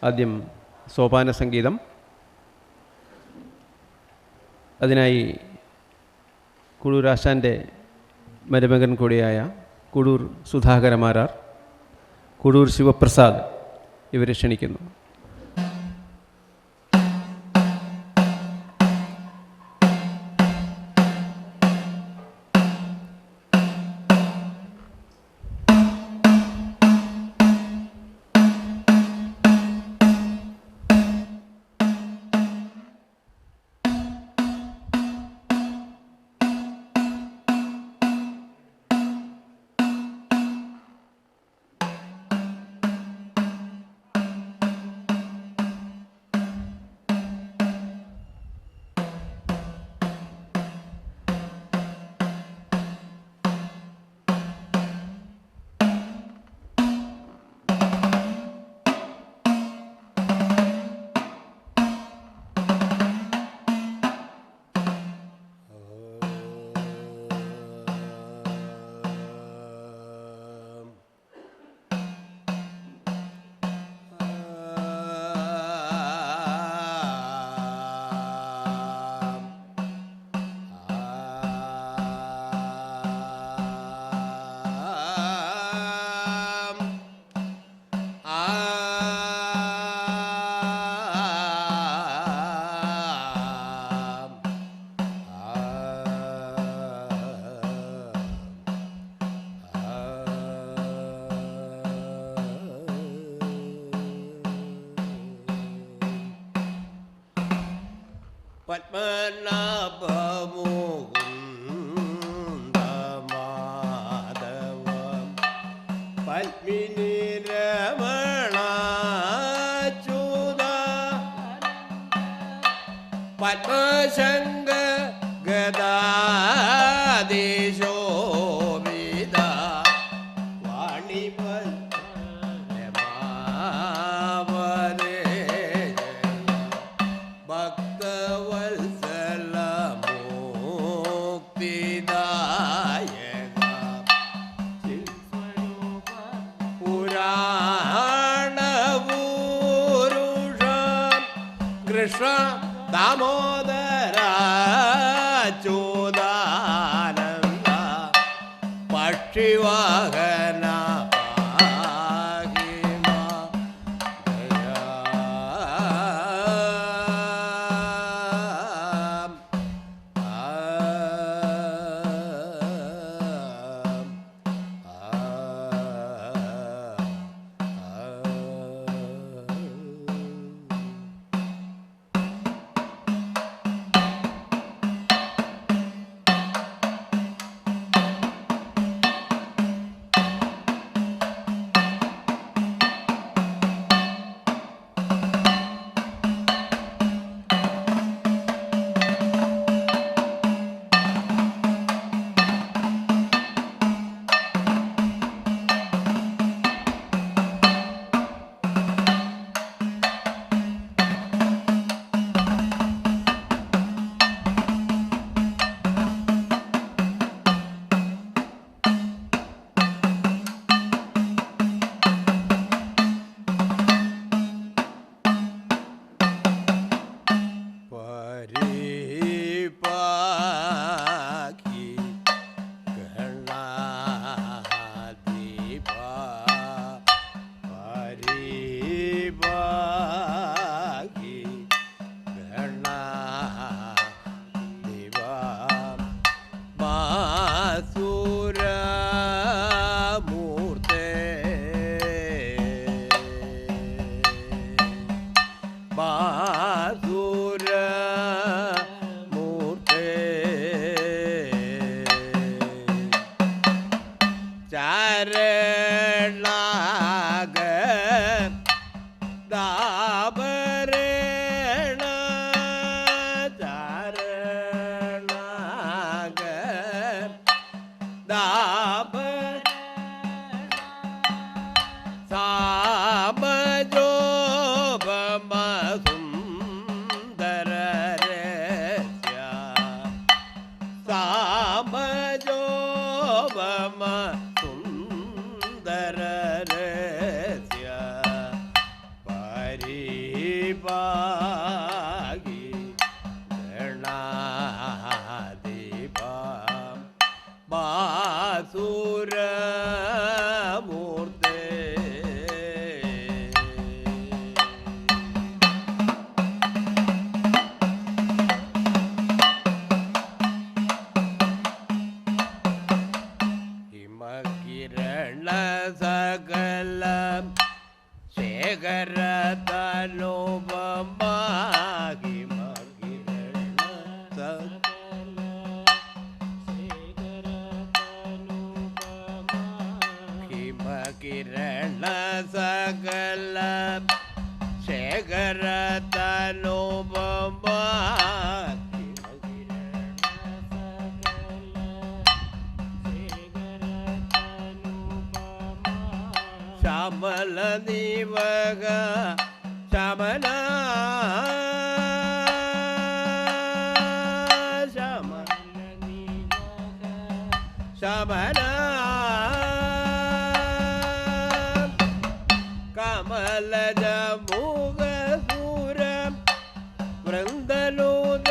ആദ്യം സോപാന സംഗീതം. അതിനായി കുടൂരാശാൻ്റെ മരുമകൻ കൂടിയായ കുടൂർ സുധാകരമാരാർ, കുടൂർ ശിവപ്രസാദ് ഇവരെ ക്ഷണിക്കുന്നു. പത്മനാഭമുകുന്ദമാധവം പത്മിനിരമണാച്യുത പത്മശങ്ക ഗദാധീശോഭിത വാണിപദ്മമാവരേ കൃഷ്ണ ദാമോദരാച്യുതാനന്ദ പക്ഷിവാഹന സുന്ദരരസ്യ പരി ഗണാധിപം ബാസുരമൂർത്തേ ഹിമകിരണ സകലം ശേഖരതനുപമ ഹിമകിരണ ഹിമകിരണ സകലം ശേഖരതനുപമ ശ്യാമല നിവക ശ്യാമല ശ്യാമല കമലജ മുഖസൂരം വൃന്ദനൂത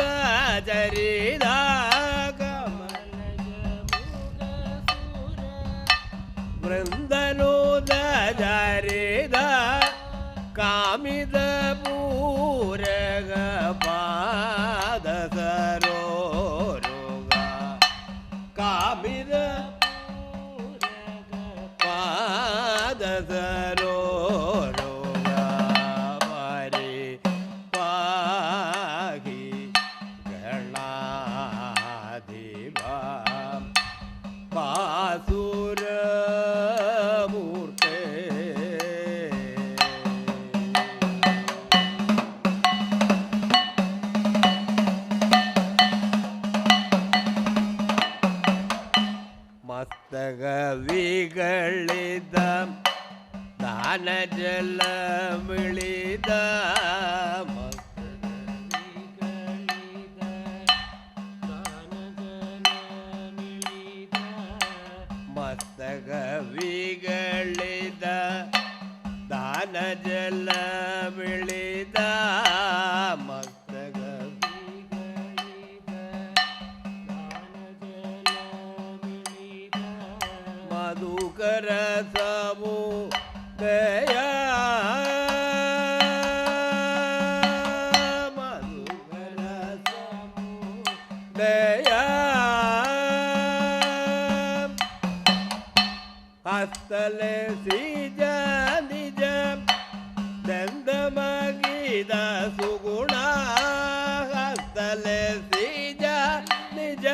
ചരിത വൃന്ദനൂത ചരിത കാമിത പൂരക പാദസരോരുക കാമിത പാദസരോരുക പരി പാഹി ഗണാധിപം ബാസുരമൂർത്തേ മസ്തക വികളിതം ദാനജലമിളിത മസ്തക വികളിത ദാനജലമിളിത മസ്തക മധുകര സമൂഹയ മധുകര സമൂഹയ ഹസ്തലെ ശ്രീജ നിജ ദന്തമഗീത സുഗുണ ഹസ്തലെ ശ്രീജ നിജ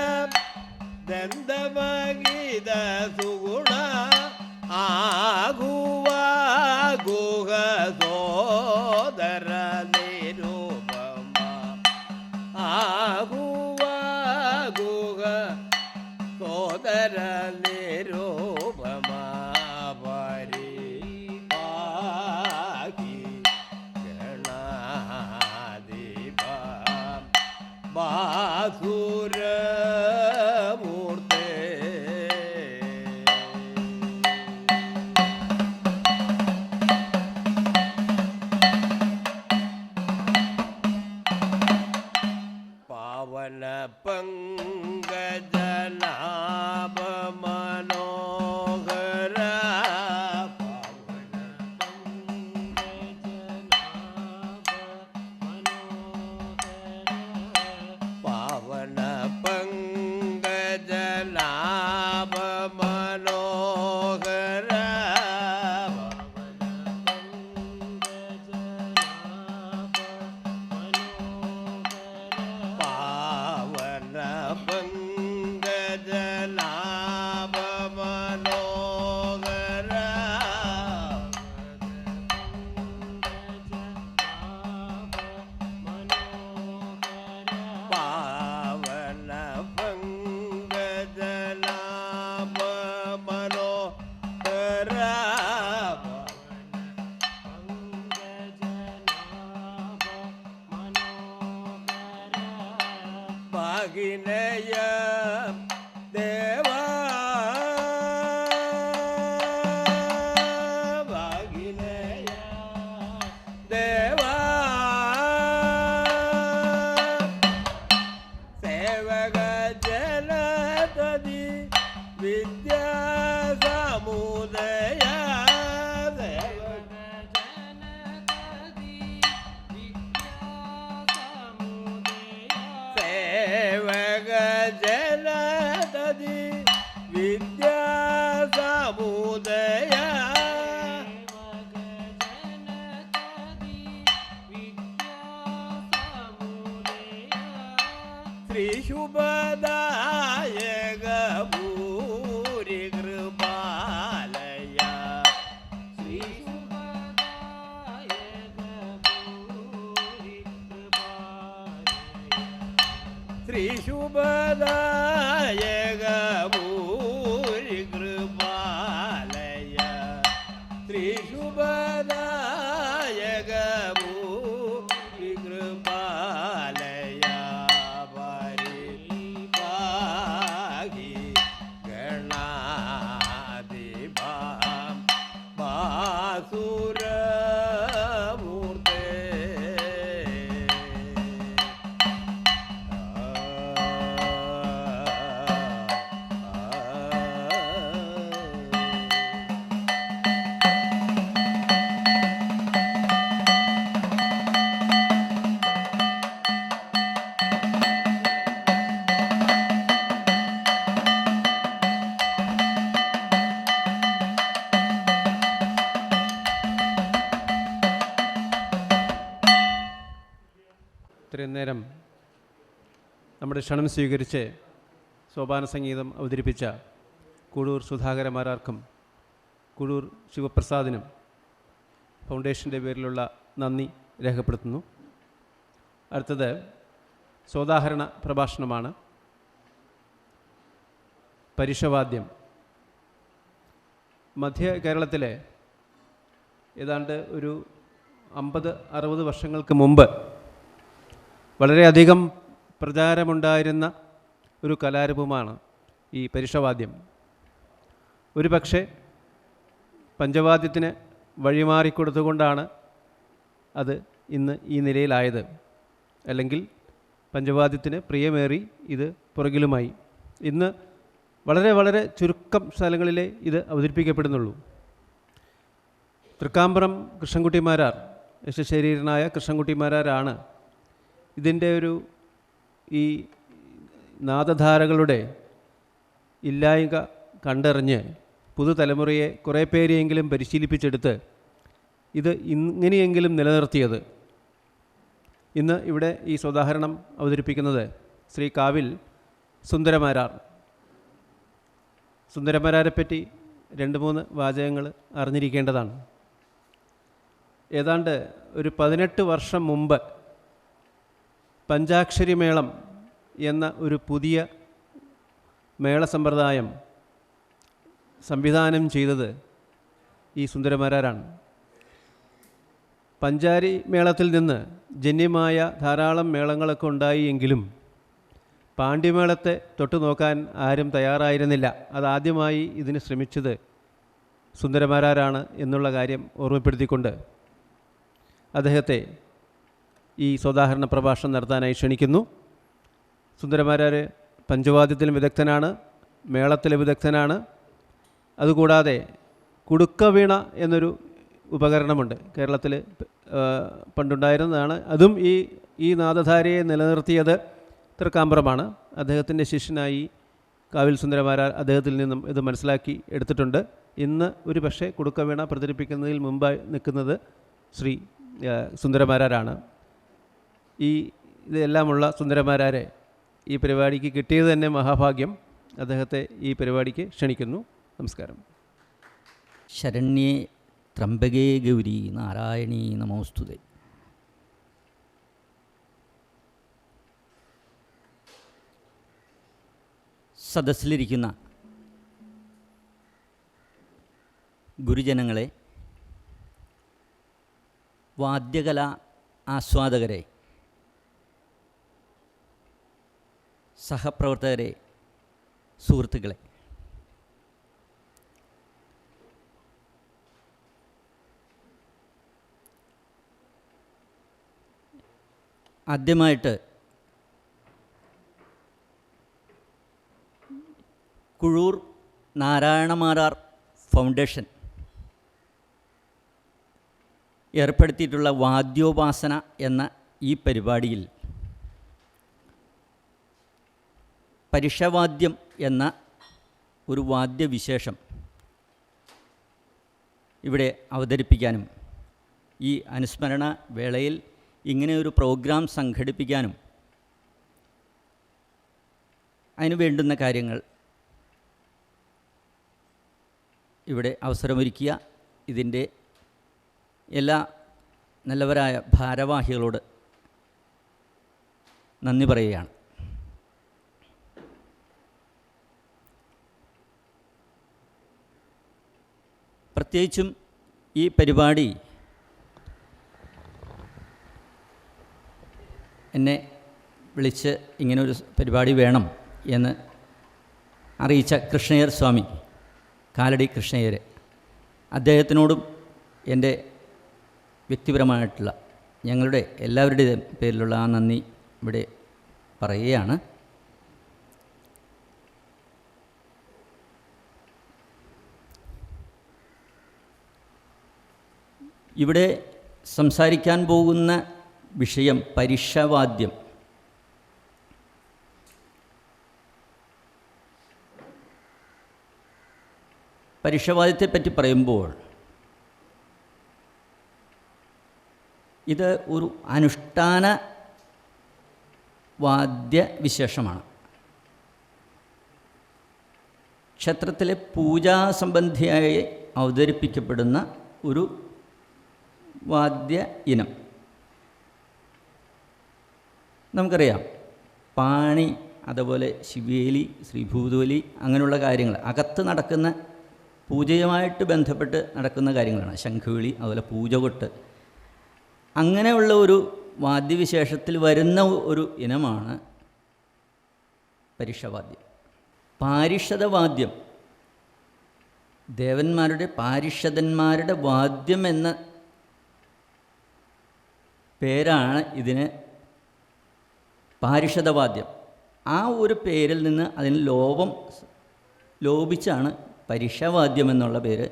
ദന്തമഗീത സുഗുണ ആഗുവാഗുഹ സോദര നിരൂപമ ആഗുവാഗുഹ സോദര നിരൂപമ പരിപാഹി ഗണാധിപം ബാസുരമൂർത്തേ പാവന പങ്കജനാഭ മനോഹര പാവന പങ്കജനാഭ മനോഹര പാവന പങ്കജനാഭ മനോഹര പാവന പങ്കജനാഭ മനോഹര ഭാഗിനയ ദേവാ ഭാഗിനയ ദേവാ ശ്രീ ശുഭദായക ഭൂരി കൃപാലയ ശ്രീ ശുഭദായക ഭൂരി കൃപാലയ ശ്രീ ശുഭദായക ഭൂരി കൃപാലയ ശ്രീ ശുഭദായക ഭൂരി കൃപാലയ പരിപാഹി ഗണാധിപാം ബാസുരമൂർത്തേ ഇത്രയും നേരം നമ്മുടെ ക്ഷണം സ്വീകരിച്ച് സോപാന സംഗീതം അവതരിപ്പിച്ച കൂടൂർ സുധാകരമാരാർക്കും കൂടൂർ ശിവപ്രസാദിനും ഫൗണ്ടേഷൻ്റെ പേരിലുള്ള നന്ദി രേഖപ്പെടുത്തുന്നു. അടുത്തത് സോദാഹരണ പ്രഭാഷണമാണ്. പരിഷവാദ്യം. മധ്യ കേരളത്തിലെ ഏതാണ്ട് ഒരു 50-60 വർഷങ്ങൾക്ക് മുമ്പ് വളരെയധികം പ്രചാരമുണ്ടായിരുന്ന ഒരു കലാരൂപമാണ് ഈ പരിഷവാദ്യം. ഒരു പക്ഷേ പഞ്ചവാദ്യത്തിന് വഴിമാറിക്കൊടുത്തുകൊണ്ടാണ് അത് ഇന്ന് ഈ നിലയിലായത്. അല്ലെങ്കിൽ പഞ്ചവാദ്യത്തിന് പ്രിയമേറി ഇത് പുറകിലുമായി. ഇന്ന് വളരെ വളരെ ചുരുക്കം സ്ഥലങ്ങളിലേ ഇത് അവതരിപ്പിക്കപ്പെടുന്നുള്ളൂ. തൃക്കാമ്പറം കൃഷ്ണൻകുട്ടിമാരാർ, യശശരീരനായ കൃഷ്ണൻകുട്ടിമാരാരാണ് ഇതിൻ്റെ ഒരു ഈ നാദധാരകളുടെ ഇല്ലായ്മ കണ്ടറിഞ്ഞ് പുതുതലമുറയെ കുറേ പേരെയെങ്കിലും പരിശീലിപ്പിച്ചെടുത്ത് ഇത് ഇങ്ങനെയെങ്കിലും നിലനിർത്തിയത്. ഇന്ന് ഇവിടെ ഈ സോദാഹരണം അവതരിപ്പിക്കുന്നത് ശ്രീ കാവിൽ സുന്ദരമാരാർ. സുന്ദരമാരാരെപ്പറ്റി 2-3 വാചകങ്ങൾ അറിഞ്ഞിരിക്കേണ്ടതാണ്. ഏതാണ്ട് ഒരു 18 വർഷം മുമ്പ് പഞ്ചാക്ഷരി മേളം എന്ന ഒരു പുതിയ മേള സമ്പ്രദായം സംവിധാനം ചെയ്തത് ഈ സുന്ദരമാരാരാണ്. പഞ്ചാരി മേളത്തിൽ നിന്ന് ജന്യമായ ധാരാളം മേളങ്ങളൊക്കെ ഉണ്ടായി എങ്കിലും പാണ്ഡ്യമേളത്തെ തൊട്ടു നോക്കാൻ ആരും തയ്യാറായിരുന്നില്ല. അതാദ്യമായി ഇതിന് ശ്രമിച്ചത് സുന്ദരമാരാരാണ് എന്നുള്ള കാര്യം ഓർമ്മപ്പെടുത്തിക്കൊണ്ട് അദ്ദേഹത്തെ ഈ സോദാഹരണ പ്രഭാഷണം നടത്താനായി ക്ഷണിക്കുന്നു. സുന്ദരമാരാർ പഞ്ചവാദ്യത്തിലും വിദഗ്ധനാണ്, മേളത്തിലെ വിദഗ്ധനാണ്. അതുകൂടാതെ കുടുക്കവീണ എന്നൊരു ഉപകരണമുണ്ട്, കേരളത്തിൽ പണ്ടുണ്ടായിരുന്നതാണ്. അതും ഈ നാദധാരയെ നിലനിർത്തിയത് തൃക്കാമ്പറമാണ്. അദ്ദേഹത്തിൻ്റെ ശിഷ്യനായി കാവിൽ സുന്ദരമാരാർ അദ്ദേഹത്തിൽ നിന്നും ഇത് മനസ്സിലാക്കി എടുത്തിട്ടുണ്ട്. ഇന്ന് ഒരു പക്ഷേ കുടുക്കവീണ പ്രചരിപ്പിക്കുന്നതിൽ മുമ്പായി നിൽക്കുന്നത് ശ്രീ സുന്ദരമാരാരാണ്. ഇതെല്ലാമുള്ള സുന്ദരമാരാരെ ഈ പരിപാടിക്ക് കിട്ടിയത് തന്നെ മഹാഭാഗ്യം. അദ്ദേഹത്തെ ഈ പരിപാടിക്ക് ക്ഷണിക്കുന്നു. നമസ്കാരം. ശരണ്യേ ത്രംബകേ ഗൗരി നാരായണീ നമോസ്തുതേ. സദസ്സിലിരിക്കുന്ന ഗുരുജനങ്ങളെ, വാദ്യകല ആസ്വാദകരെ, സഹപ്രവർത്തകരെ, സുഹൃത്തുക്കളെ, ആദ്യമായിട്ട് കുഴൂർ നാരായണമാരാർ ഫൗണ്ടേഷൻ ഏർപ്പെടുത്തിയിട്ടുള്ള വാദ്യോപാസന എന്ന ഈ പരിപാടിയിൽ പരിഷവാദ്യം എന്ന ഒരു വാദ്യവിശേഷം ഇവിടെ അവതരിപ്പിക്കാനും ഈ അനുസ്മരണ വേളയിൽ ഇങ്ങനെ ഒരു പ്രോഗ്രാം സംഘടിപ്പിക്കാനും അതിന് വേണ്ടുന്ന കാര്യങ്ങൾ ഇവിടെ അവസരമൊരുക്കിയ ഇതിൻ്റെ എല്ലാ നല്ലവരായ ഭാരവാഹികളോട് നന്ദി പറയുകയാണ്. പ്രത്യേകിച്ചും ഈ പരിപാടി എന്നെ വിളിച്ച് ഇങ്ങനൊരു പരിപാടി വേണം എന്ന് അറിയിച്ച കൃഷ്ണയ്യർ സ്വാമി, കാലടി കൃഷ്ണയ്യർ, അദ്ദേഹത്തിനോടും എൻ്റെ വ്യക്തിപരമായിട്ടുള്ള ഞങ്ങളുടെ എല്ലാവരുടെയും പേരിലുള്ള ആ നന്ദി ഇവിടെ പറയുകയാണ്. ഇവിടെ സംസാരിക്കാൻ പോകുന്ന വിഷയം പരിഷവാദ്യം. പരിഷവാദ്യത്തെപ്പറ്റി പറയുമ്പോൾ ഇത് ഒരു അനുഷ്ഠാന വാദ്യവിശേഷമാണ്. ക്ഷേത്രത്തിലെ പൂജാസംബന്ധിയായി അവതരിപ്പിക്കപ്പെടുന്ന ഒരു വാദ്യ ഇനം. നമുക്കറിയാം, പാണി, അതുപോലെ ശിവേലി, ശ്രീഭൂതബലി, അങ്ങനെയുള്ള കാര്യങ്ങൾ അകത്ത് നടക്കുന്ന പൂജയുമായിട്ട് ബന്ധപ്പെട്ട് നടക്കുന്ന കാര്യങ്ങളാണ്. ശംഖുവിളി, അതുപോലെ പൂജകൊട്ട്, അങ്ങനെയുള്ള ഒരു വാദ്യവിശേഷത്തിൽ വരുന്ന ഒരു ഇനമാണ് പരിഷവാദ്യം. പാരിഷദവാദ്യം, ദേവന്മാരുടെ പാരിഷദന്മാരുടെ വാദ്യം എന്ന പേരാണ് ഇതിന്, പാരിഷദവാദ്യം. ആ ഒരു പേരിൽ നിന്ന് അതിന് ലോപിച്ചാണ് പരിഷവാദ്യം എന്നുള്ള പേര്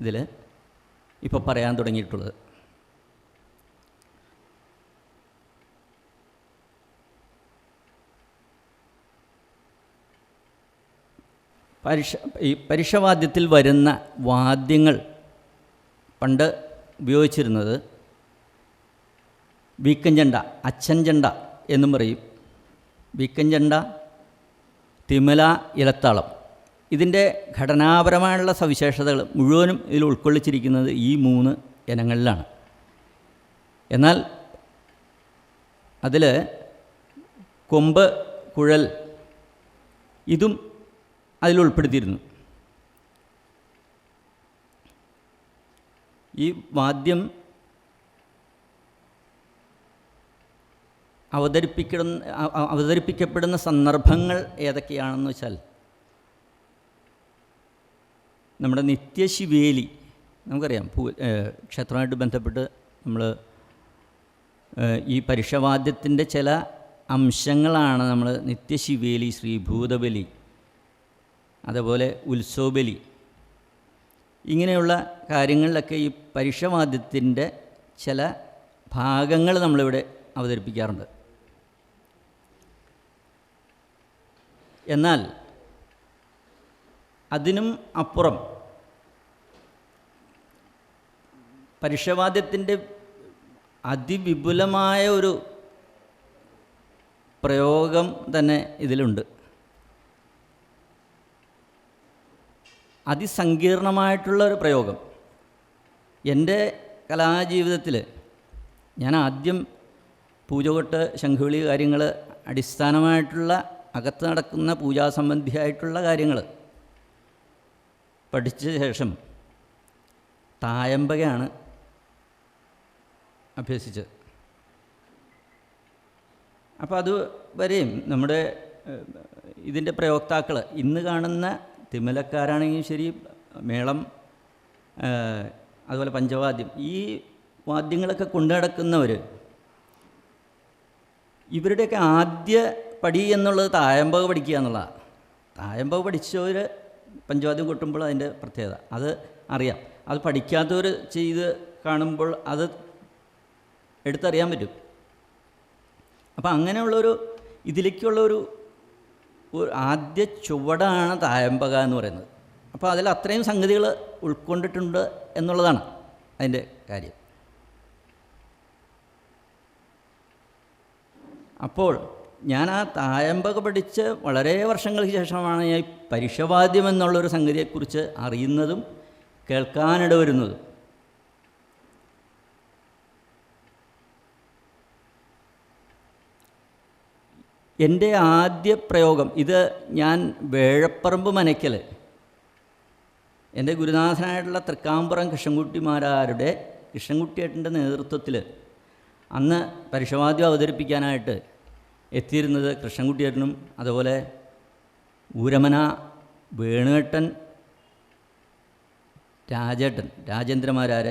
ഇതിൽ ഇപ്പോൾ പറയാൻ തുടങ്ങിയിട്ടുള്ളത്. ഈ പരിഷവാദ്യത്തിൽ വരുന്ന വാദ്യങ്ങൾ പണ്ട് ഉപയോഗിച്ചിരുന്നത് വീക്കൻ ചെണ്ട, അച്ഛൻ ചെണ്ട എന്നും പറയും. വീക്കൻ ചെണ്ട, തിമല, ഇലത്താളം. ഇതിൻ്റെ ഘടനാപരമായുള്ള സവിശേഷതകൾ മുഴുവനും ഇതിൽ ഉൾക്കൊള്ളിച്ചിരിക്കുന്നത് ഈ 3 ഇനങ്ങളിലാണ്. എന്നാൽ അതിൽ കൊമ്പ്, കുഴൽ ഇതും അതിലുൾപ്പെടുത്തിയിരുന്നു. ഈ വാദ്യം അവതരിപ്പിക്കപ്പെടുന്ന സന്ദർഭങ്ങൾ ഏതൊക്കെയാണെന്ന് വെച്ചാൽ, നമ്മുടെ നിത്യശിവേലി, നമുക്കറിയാം, ക്ഷേത്രമായിട്ട് ബന്ധപ്പെട്ട് നമ്മൾ ഈ പരിഷവാദ്യത്തിൻ്റെ ചില അംശങ്ങളാണ് നമ്മൾ നിത്യശിവേലി, ശ്രീഭൂതബലി, അതുപോലെ ഉത്സവബലി, ഇങ്ങനെയുള്ള കാര്യങ്ങളിലൊക്കെ ഈ പരിഷവാദ്യത്തിൻ്റെ ചില ഭാഗങ്ങൾ നമ്മളിവിടെ അവതരിപ്പിക്കാറുണ്ട്. എന്നാൽ അതിനും അപ്പുറം പരിഷവാദ്യത്തിൻ്റെ അതിവിപുലമായ ഒരു പ്രയോഗം തന്നെ ഇതിലുണ്ട്. അതിസങ്കീർണമായിട്ടുള്ള ഒരു പ്രയോഗം. എൻ്റെ കലാജീവിതത്തിൽ ഞാൻ ആദ്യം പൂജകൊട്ട്, ശംഖുവിളി കാര്യങ്ങൾ, അടിസ്ഥാനമായിട്ടുള്ള അകത്ത് നടക്കുന്ന പൂജാസംബന്ധിയായിട്ടുള്ള കാര്യങ്ങൾ പഠിച്ച ശേഷം തായമ്പകയാണ് അഭ്യസിച്ചത്. അപ്പോൾ അതുവരെയും നമ്മുടെ ഇതിൻ്റെ പ്രയോക്താക്കൾ ഇന്ന് കാണുന്ന തിമലക്കാരാണെങ്കിലും ശരി, മേളം, അതുപോലെ പഞ്ചവാദ്യം, ഈ വാദ്യങ്ങളൊക്കെ കൊണ്ടു നടക്കുന്നവർ, ഇവരുടെയൊക്കെ ആദ്യ പടി എന്നുള്ളത് തായമ്പക പഠിക്കുക എന്നുള്ളതാണ്. തായമ്പക പഠിച്ചവർ പഞ്ചവാദ്യം കൊട്ടുമ്പോൾ അതിൻ്റെ പ്രത്യേകത അത് അറിയാം. അത് പഠിക്കാത്തവർ ചെയ്ത് കാണുമ്പോൾ അത് എടുത്തറിയാൻ പറ്റും. അപ്പോൾ അങ്ങനെയുള്ളൊരു ഇതിലേക്കുള്ളൊരു ആദ്യ ചുവടാണ് തായമ്പക എന്ന് പറയുന്നത്. അപ്പോൾ അതിൽ അത്രയും സംഗതികൾ ഉൾക്കൊണ്ടിട്ടുണ്ട് എന്നുള്ളതാണ് അതിൻ്റെ കാര്യം. അപ്പോൾ ഞാൻ ആ തായമ്പക പഠിച്ച് വളരെ വർഷങ്ങൾക്ക് ശേഷമാണ് ഞാൻ പരുഷവാദ്യം എന്നുള്ളൊരു സംഗതിയെക്കുറിച്ച് അറിയുന്നതും കേൾക്കാനിട വരുന്നതും. എൻ്റെ ആദ്യ പ്രയോഗം ഇത് ഞാൻ വേഴപ്പറമ്പ് മനയ്ക്കൽ എൻ്റെ ഗുരുനാഥനായിട്ടുള്ള തൃക്കാമ്പുറം കൃഷ്ണൻകുട്ടിമാരാരുടെ കൃഷ്ണൻകുട്ടിയേട്ടൻ്റെ നേതൃത്വത്തിൽ അന്ന് പരുഷവാദ്യം അവതരിപ്പിക്കാനായിട്ട് എത്തിയിരുന്നത് കൃഷ്ണൻകുട്ടിയേട്ടനും അതുപോലെ ഊരമന വേണുവേട്ടൻ, രാജേന്ദ്രമാരാർ,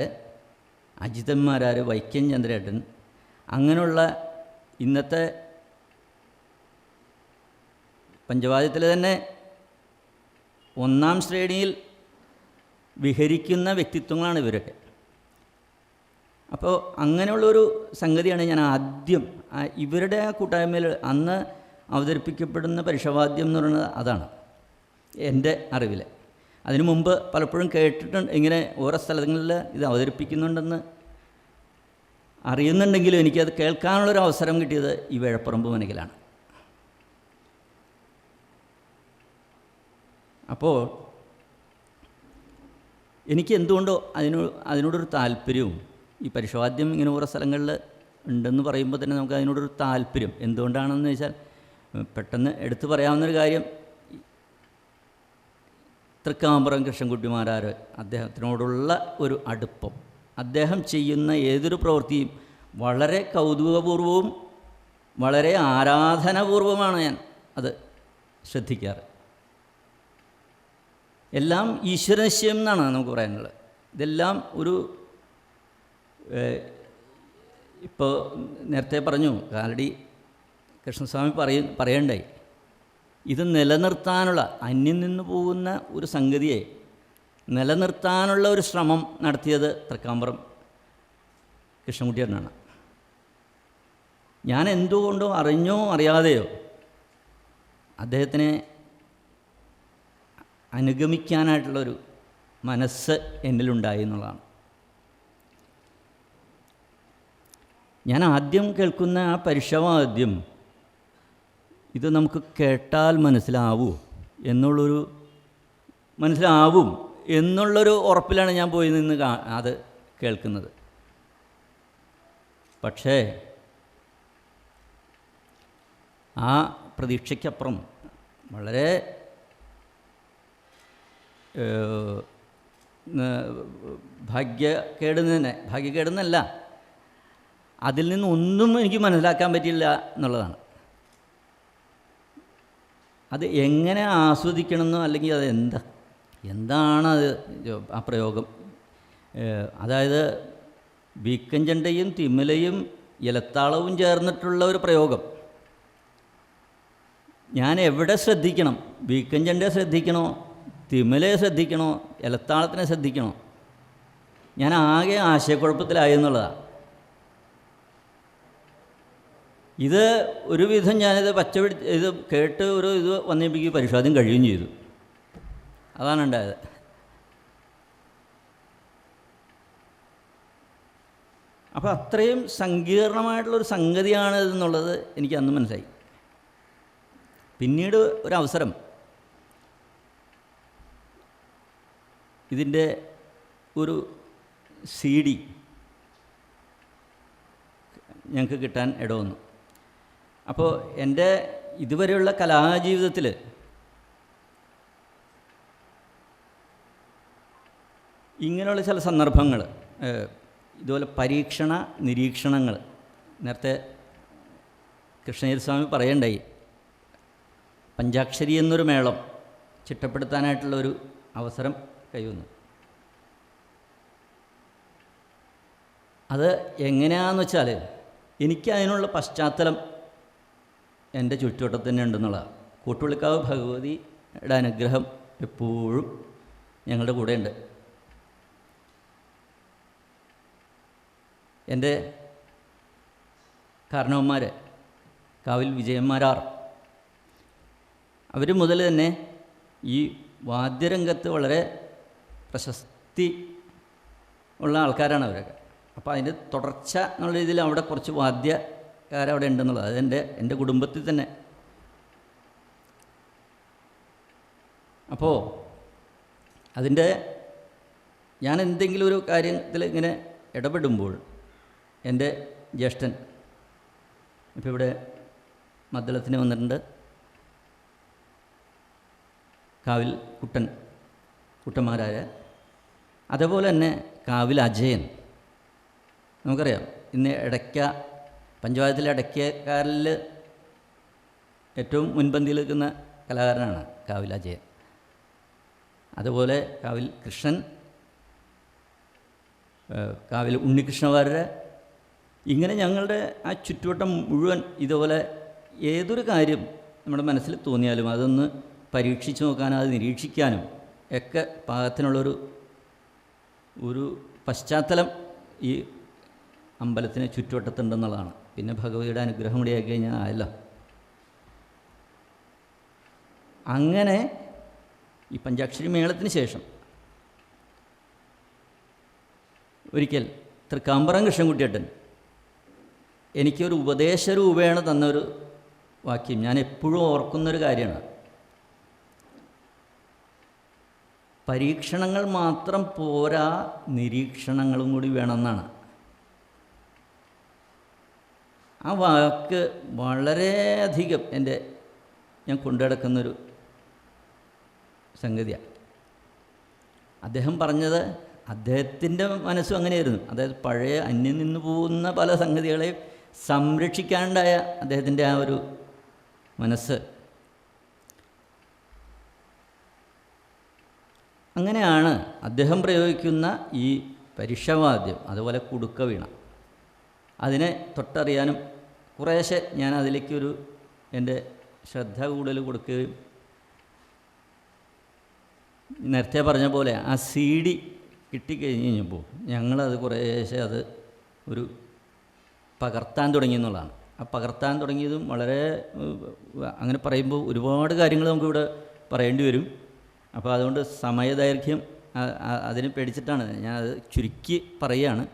അജിതന്മാരാർ, വൈക്കം ചന്ദ്രേട്ടൻ, അങ്ങനെയുള്ള ഇന്നത്തെ പഞ്ചവാദ്യത്തിൽ തന്നെ ഒന്നാം ശ്രേണിയിൽ വിഹരിക്കുന്ന വ്യക്തിത്വങ്ങളാണ് ഇവരൊക്കെ. അപ്പോൾ അങ്ങനെയുള്ളൊരു സംഗതിയാണ് ഞാൻ ആദ്യം ഇവരുടെ ആ കൂട്ടായ്മയിൽ അന്ന് അവതരിപ്പിക്കപ്പെടുന്ന പരുഷവാദ്യം എന്ന് പറയുന്നത് അതാണ് എൻ്റെ അറിവിൽ. അതിനു മുമ്പ് പലപ്പോഴും കേട്ടിട്ടുണ്ട്, ഇങ്ങനെ ഓരോ സ്ഥലങ്ങളിൽ ഇത് അവതരിപ്പിക്കുന്നുണ്ടെന്ന് അറിയുന്നുണ്ടെങ്കിലും എനിക്കത് കേൾക്കാനുള്ളൊരു അവസരം കിട്ടിയത് ഈ വേഴപ്പറമ്പ് മനക്കിലാണ്. അപ്പോൾ എനിക്ക് എന്തുകൊണ്ടോ അതിനോടൊരു താല്പര്യവും, ഈ പരുഷവാദ്യം ഇങ്ങനെ ഓരോ സ്ഥലങ്ങളിൽ ഉണ്ടെന്ന് പറയുമ്പോൾ തന്നെ നമുക്ക് അതിനോടൊരു താല്പര്യം എന്തുകൊണ്ടാണെന്ന് വെച്ചാൽ, പെട്ടെന്ന് എടുത്തു പറയാവുന്നൊരു കാര്യം, തൃക്കാമ്പുറം കൃഷ്ണൻകുട്ടിമാരാർ അദ്ദേഹത്തിനോടുള്ള ഒരു അടുപ്പം, അദ്ദേഹം ചെയ്യുന്ന ഏതൊരു പ്രവൃത്തിയും വളരെ കൗതുകപൂർവവും വളരെ ആരാധനാപൂർവമാണ് ഞാൻ അത് ശ്രദ്ധിക്കാറ്. എല്ലാം ഈശ്വരനിശ്ചയം എന്നാണ് നമുക്ക് പറയാനുള്ളത്. ഇതെല്ലാം ഒരു ഇപ്പോൾ നേരത്തെ പറഞ്ഞു, കാലടി കൃഷ്ണസ്വാമി പറയണ്ടായി, ഇത് നിലനിർത്താനുള്ള, അന്യം നിന്ന് പോകുന്ന ഒരു സംഗതിയെ നിലനിർത്താനുള്ള ഒരു ശ്രമം നടത്തിയത് തൃക്കാമ്പുറം കൃഷ്ണൻകുട്ടിയേട്ടനാണ്. ഞാൻ എന്തുകൊണ്ടോ അറിഞ്ഞോ അറിയാതെയോ അദ്ദേഹത്തിനെ അനുഗമിക്കാനായിട്ടുള്ളൊരു മനസ്സ് എന്നിലുണ്ടായി എന്നുള്ളതാണ്. ഞാൻ ആദ്യം കേൾക്കുന്ന ആ പരുഷവാദ്യം ഇത് നമുക്ക് കേട്ടാൽ മനസ്സിലാവും എന്നുള്ളൊരു ഉറപ്പിലാണ് ഞാൻ പോയി നിന്ന് അത് കേൾക്കുന്നത്. പക്ഷേ ആ പ്രതീക്ഷയ്ക്കപ്പുറം വളരെ ഭാഗ്യക്കേടെന്നല്ല, അതിൽ നിന്നൊന്നും എനിക്ക് മനസ്സിലാക്കാൻ പറ്റില്ല എന്നുള്ളതാണ്. അത് എങ്ങനെ ആസ്വദിക്കണമെന്നോ അല്ലെങ്കിൽ അത് എന്താണത് ആ പ്രയോഗം, അതായത് വീക്കം ചെണ്ടയും തിമിലയും ഇലത്താളവും ചേർന്നിട്ടുള്ള ഒരു പ്രയോഗം. ഞാൻ എവിടെ ശ്രദ്ധിക്കണം? വീക്കം ചെണ്ടയെ ശ്രദ്ധിക്കണോ, തിമിലയെ ശ്രദ്ധിക്കണോ, ഇലത്താളത്തിനെ ശ്രദ്ധിക്കണോ? ഞാൻ ആകെ ആശയക്കുഴപ്പത്തിലായി എന്നുള്ളതാണ്. ഇത് ഒരുവിധം ഞാനിത് ഇത് കേട്ട് ഇത് വന്നപ്പോഴേക്ക് പരിശോധന കഴിയുകയും ചെയ്തു. അതാണ് ഉണ്ടായത്. അപ്പോൾ അത്രയും സങ്കീർണമായിട്ടുള്ളൊരു സംഗതിയാണ് ഇതെന്നുള്ളത് എനിക്ക് അന്ന് മനസ്സിലായി. പിന്നീട് ഒരവസരം ഇതിൻ്റെ ഒരു CD ഞങ്ങൾക്ക് കിട്ടാൻ ഇടവന്നു. അപ്പോൾ എൻ്റെ ഇതുവരെയുള്ള കലാജീവിതത്തിൽ ഇങ്ങനെയുള്ള ചില സന്ദർഭങ്ങൾ, ഇതുപോലെ പരീക്ഷണ നിരീക്ഷണങ്ങൾ, നേരത്തെ കൃഷ്ണസ്വാമി പറയണ്ടായി, പഞ്ചാക്ഷരി എന്നൊരു മേളം ചിട്ടപ്പെടുത്താനായിട്ടുള്ളൊരു അവസരം കൈവന്നു. അത് എങ്ങനെയാണെന്ന് വെച്ചാൽ എനിക്ക് അതിനുള്ള പശ്ചാത്തലം എൻ്റെ ചുറ്റുവട്ടത്ത് തന്നെ ഉണ്ടെന്നുള്ളതാണ്. കൂട്ടുപള്ളിക്കാവ് ഭഗവതിയുടെ അനുഗ്രഹം എപ്പോഴും ഞങ്ങളുടെ കൂടെയുണ്ട്. എൻ്റെ കാരണവന്മാർ കാവിൽ വിജയന്മാരാർ, അവർ മുതൽ തന്നെ ഈ വാദ്യരംഗത്ത് വളരെ പ്രശസ്തി ഉള്ള ആൾക്കാരാണ് അവരൊക്കെ. അപ്പോൾ അതിൻ്റെ തുടർച്ച എന്നുള്ള രീതിയിൽ അവിടെ കുറച്ച് വാദ്യ കലാകാരന്മാരവിടെ ഉണ്ടെന്നുള്ളത്. അത് എൻ്റെ കുടുംബത്തിൽ തന്നെ. അപ്പോൾ അതിൻ്റെ ഞാൻ എന്തെങ്കിലും ഒരു കാര്യത്തിൽ ഇങ്ങനെ ഇടപെടുമ്പോൾ എൻ്റെ ജ്യേഷ്ഠൻ ഇപ്പോൾ ഇവിടെ മദ്ദളത്തിന് വന്നിട്ടുണ്ട്, കാവിൽ കുട്ടന്മാരായ, അതേപോലെ തന്നെ കാവിൽ അജയൻ. നമുക്കറിയാം ഇന്ന് പഞ്ചായത്തിലെ ഇടയ്ക്കക്കാരിൽ ഏറ്റവും മുൻപന്തിയിൽ നിൽക്കുന്ന കലാകാരനാണ് കാവിൽ അജയൻ. അതുപോലെ കാവിൽ കൃഷ്ണൻ, കാവിൽ ഉണ്ണികൃഷ്ണവാര്യർ. ഇങ്ങനെ ഞങ്ങളുടെ ആ ചുറ്റുവട്ടം മുഴുവൻ ഇതുപോലെ ഏതൊരു കാര്യം നമ്മുടെ മനസ്സിൽ തോന്നിയാലും അതൊന്ന് പരീക്ഷിച്ച് നോക്കാനും അത് നിരീക്ഷിക്കാനും ഒക്കെ പാകത്തിനുള്ളൊരു പശ്ചാത്തലം ഈ അമ്പലത്തിന് ചുറ്റുവട്ടത്തുണ്ടെന്നുള്ളതാണ്. പിന്നെ ഭഗവതിയുടെ അനുഗ്രഹം കൂടി ആയി കഴിഞ്ഞാൽ ആയല്ലോ. അങ്ങനെ ഈ പഞ്ചാക്ഷരി മേളത്തിന് ശേഷം ഒരിക്കൽ തൃക്കാമ്പറം കൃഷ്ണൻകുട്ടിയേട്ടൻ എനിക്കൊരു ഉപദേശ രൂപേണ തന്നൊരു വാക്യം ഞാൻ എപ്പോഴും ഓർക്കുന്നൊരു കാര്യമാണ്. പരീക്ഷണങ്ങൾ മാത്രം പോരാ, നിരീക്ഷണങ്ങളും കൂടി വേണമെന്നാണ്. ആ വാക്ക് വളരെയധികം ഞാൻ കൊണ്ടുനടക്കുന്നൊരു സംഗതിയാണ്. അദ്ദേഹം പറഞ്ഞത്, അദ്ദേഹത്തിൻ്റെ മനസ്സും അങ്ങനെയായിരുന്നു. അതായത് പഴയ അന്യം നിന്ന് പോകുന്ന പല സംഗതികളെയും സംരക്ഷിക്കാനുണ്ടായ അദ്ദേഹത്തിൻ്റെ ആ ഒരു മനസ്സ്. അങ്ങനെയാണ് അദ്ദേഹം പ്രയോഗിക്കുന്ന ഈ പരിഷവാദ്യം, അതുപോലെ കുടുക്ക വീണ, അതിനെ തൊട്ടറിയാനും കുറേശ്ശെ ഞാൻ അതിലേക്കൊരു എൻ്റെ ശ്രദ്ധ കൂടുതൽ കൊടുക്കുകയും, നേരത്തെ പറഞ്ഞ പോലെ ആ CD കിട്ടിക്കഴിഞ്ഞ് കഴിഞ്ഞപ്പോൾ ഞങ്ങളത് കുറേശ്ശെ അത് ഒരു പകർത്താൻ തുടങ്ങി എന്നുള്ളതാണ്. ആ പകർത്താൻ തുടങ്ങിയതും വളരെ അങ്ങനെ പറയുമ്പോൾ ഒരുപാട് കാര്യങ്ങൾ നമുക്കിവിടെ പറയേണ്ടി വരും. അപ്പോൾ അതുകൊണ്ട് സമയദൈർഘ്യം അതിന് പേടിച്ചിട്ടാണ് ഞാൻ അത് ചുരുക്കി പറയുകയാണ്.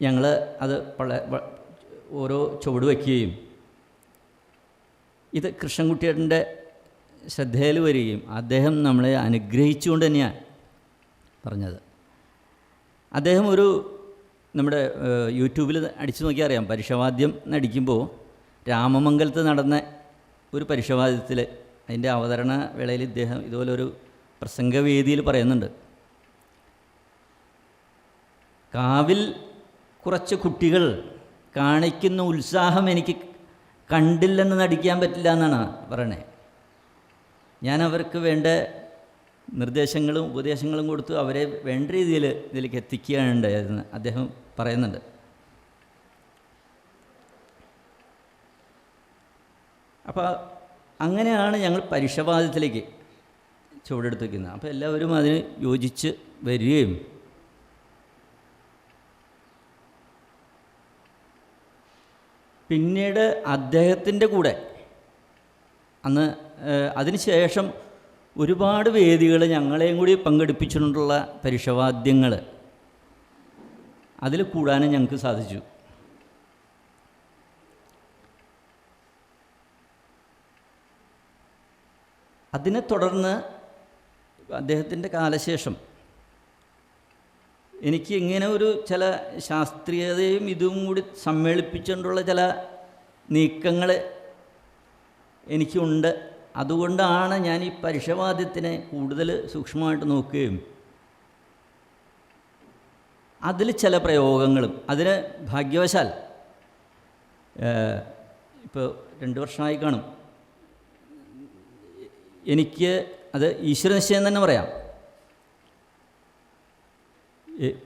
ഞങ്ങൾ അത് ഓരോ ചുവട് വയ്ക്കുകയും ഇത് കൃഷ്ണൻകുട്ടിയേട്ടൻ്റെ ശ്രദ്ധയിൽ വരികയും അദ്ദേഹം നമ്മളെ അനുഗ്രഹിച്ചുകൊണ്ട് തന്നെയാണ് പറഞ്ഞത്. അദ്ദേഹം നമ്മുടെ യൂട്യൂബിൽ അടിച്ചു നോക്കിയാൽ അറിയാം, പരിഷവാദ്യം അടിക്കുമ്പോൾ രാമമംഗലത്ത് നടന്ന ഒരു പരിഷവാദ്യത്തിൽ അതിൻ്റെ അവതരണ വേളയിൽ ഇദ്ദേഹം ഇതുപോലൊരു പ്രസംഗവേദിയിൽ പറയുന്നുണ്ട്, കാവിൽ കുറച്ച് കുട്ടികൾ കാണിക്കുന്ന ഉത്സാഹം എനിക്ക് കണ്ടില്ലെന്ന് നടിക്കാൻ പറ്റില്ല എന്നാണ് പറയണേ. ഞാൻ അവർക്ക് വേണ്ട നിർദ്ദേശങ്ങളും ഉപദേശങ്ങളും കൊടുത്തു അവരെ വേണ്ട രീതിയിൽ ഇതിലേക്ക് എത്തിക്കുകയാണ് ഉണ്ടായതെന്ന് അദ്ദേഹം പറയുന്നുണ്ട്. അപ്പോൾ അങ്ങനെയാണ് ഞങ്ങൾ പരിഷവാദ്യത്തിലേക്ക് ചുവടെടുത്ത് വയ്ക്കുന്നത്. അപ്പോൾ എല്ലാവരും അതിന് യോജിച്ച് വരികയും പിന്നീട് അദ്ദേഹത്തിൻ്റെ കൂടെ അന്ന് അതിന് ശേഷം ഒരുപാട് വേദികൾ ഞങ്ങളെയും കൂടി പങ്കെടുപ്പിച്ചിട്ടുള്ള പരിഷവാദ്യങ്ങൾ അതിൽ കൂടാനും ഞങ്ങൾക്ക് സാധിച്ചു. അതിനെ തുടർന്ന് അദ്ദേഹത്തിൻ്റെ കാലശേഷം എനിക്ക് ഇങ്ങനെ ചില ശാസ്ത്രീയതയും ഇതും കൂടി സമ്മേളിപ്പിച്ചുകൊണ്ടുള്ള ചില നീക്കങ്ങൾ എനിക്കുണ്ട്. അതുകൊണ്ടാണ് ഞാൻ ഈ പരിഷവാദ്യത്തിനെ കൂടുതൽ സൂക്ഷ്മമായിട്ട് നോക്കുകയും അതിൽ ചില പ്രയോഗങ്ങളും അതിന് ഭാഗ്യവശാൽ ഇപ്പോൾ 2 വർഷമായി കാണും എനിക്ക് അത് ഈശ്വരനിശ്ചയം തന്നെ പറയാം.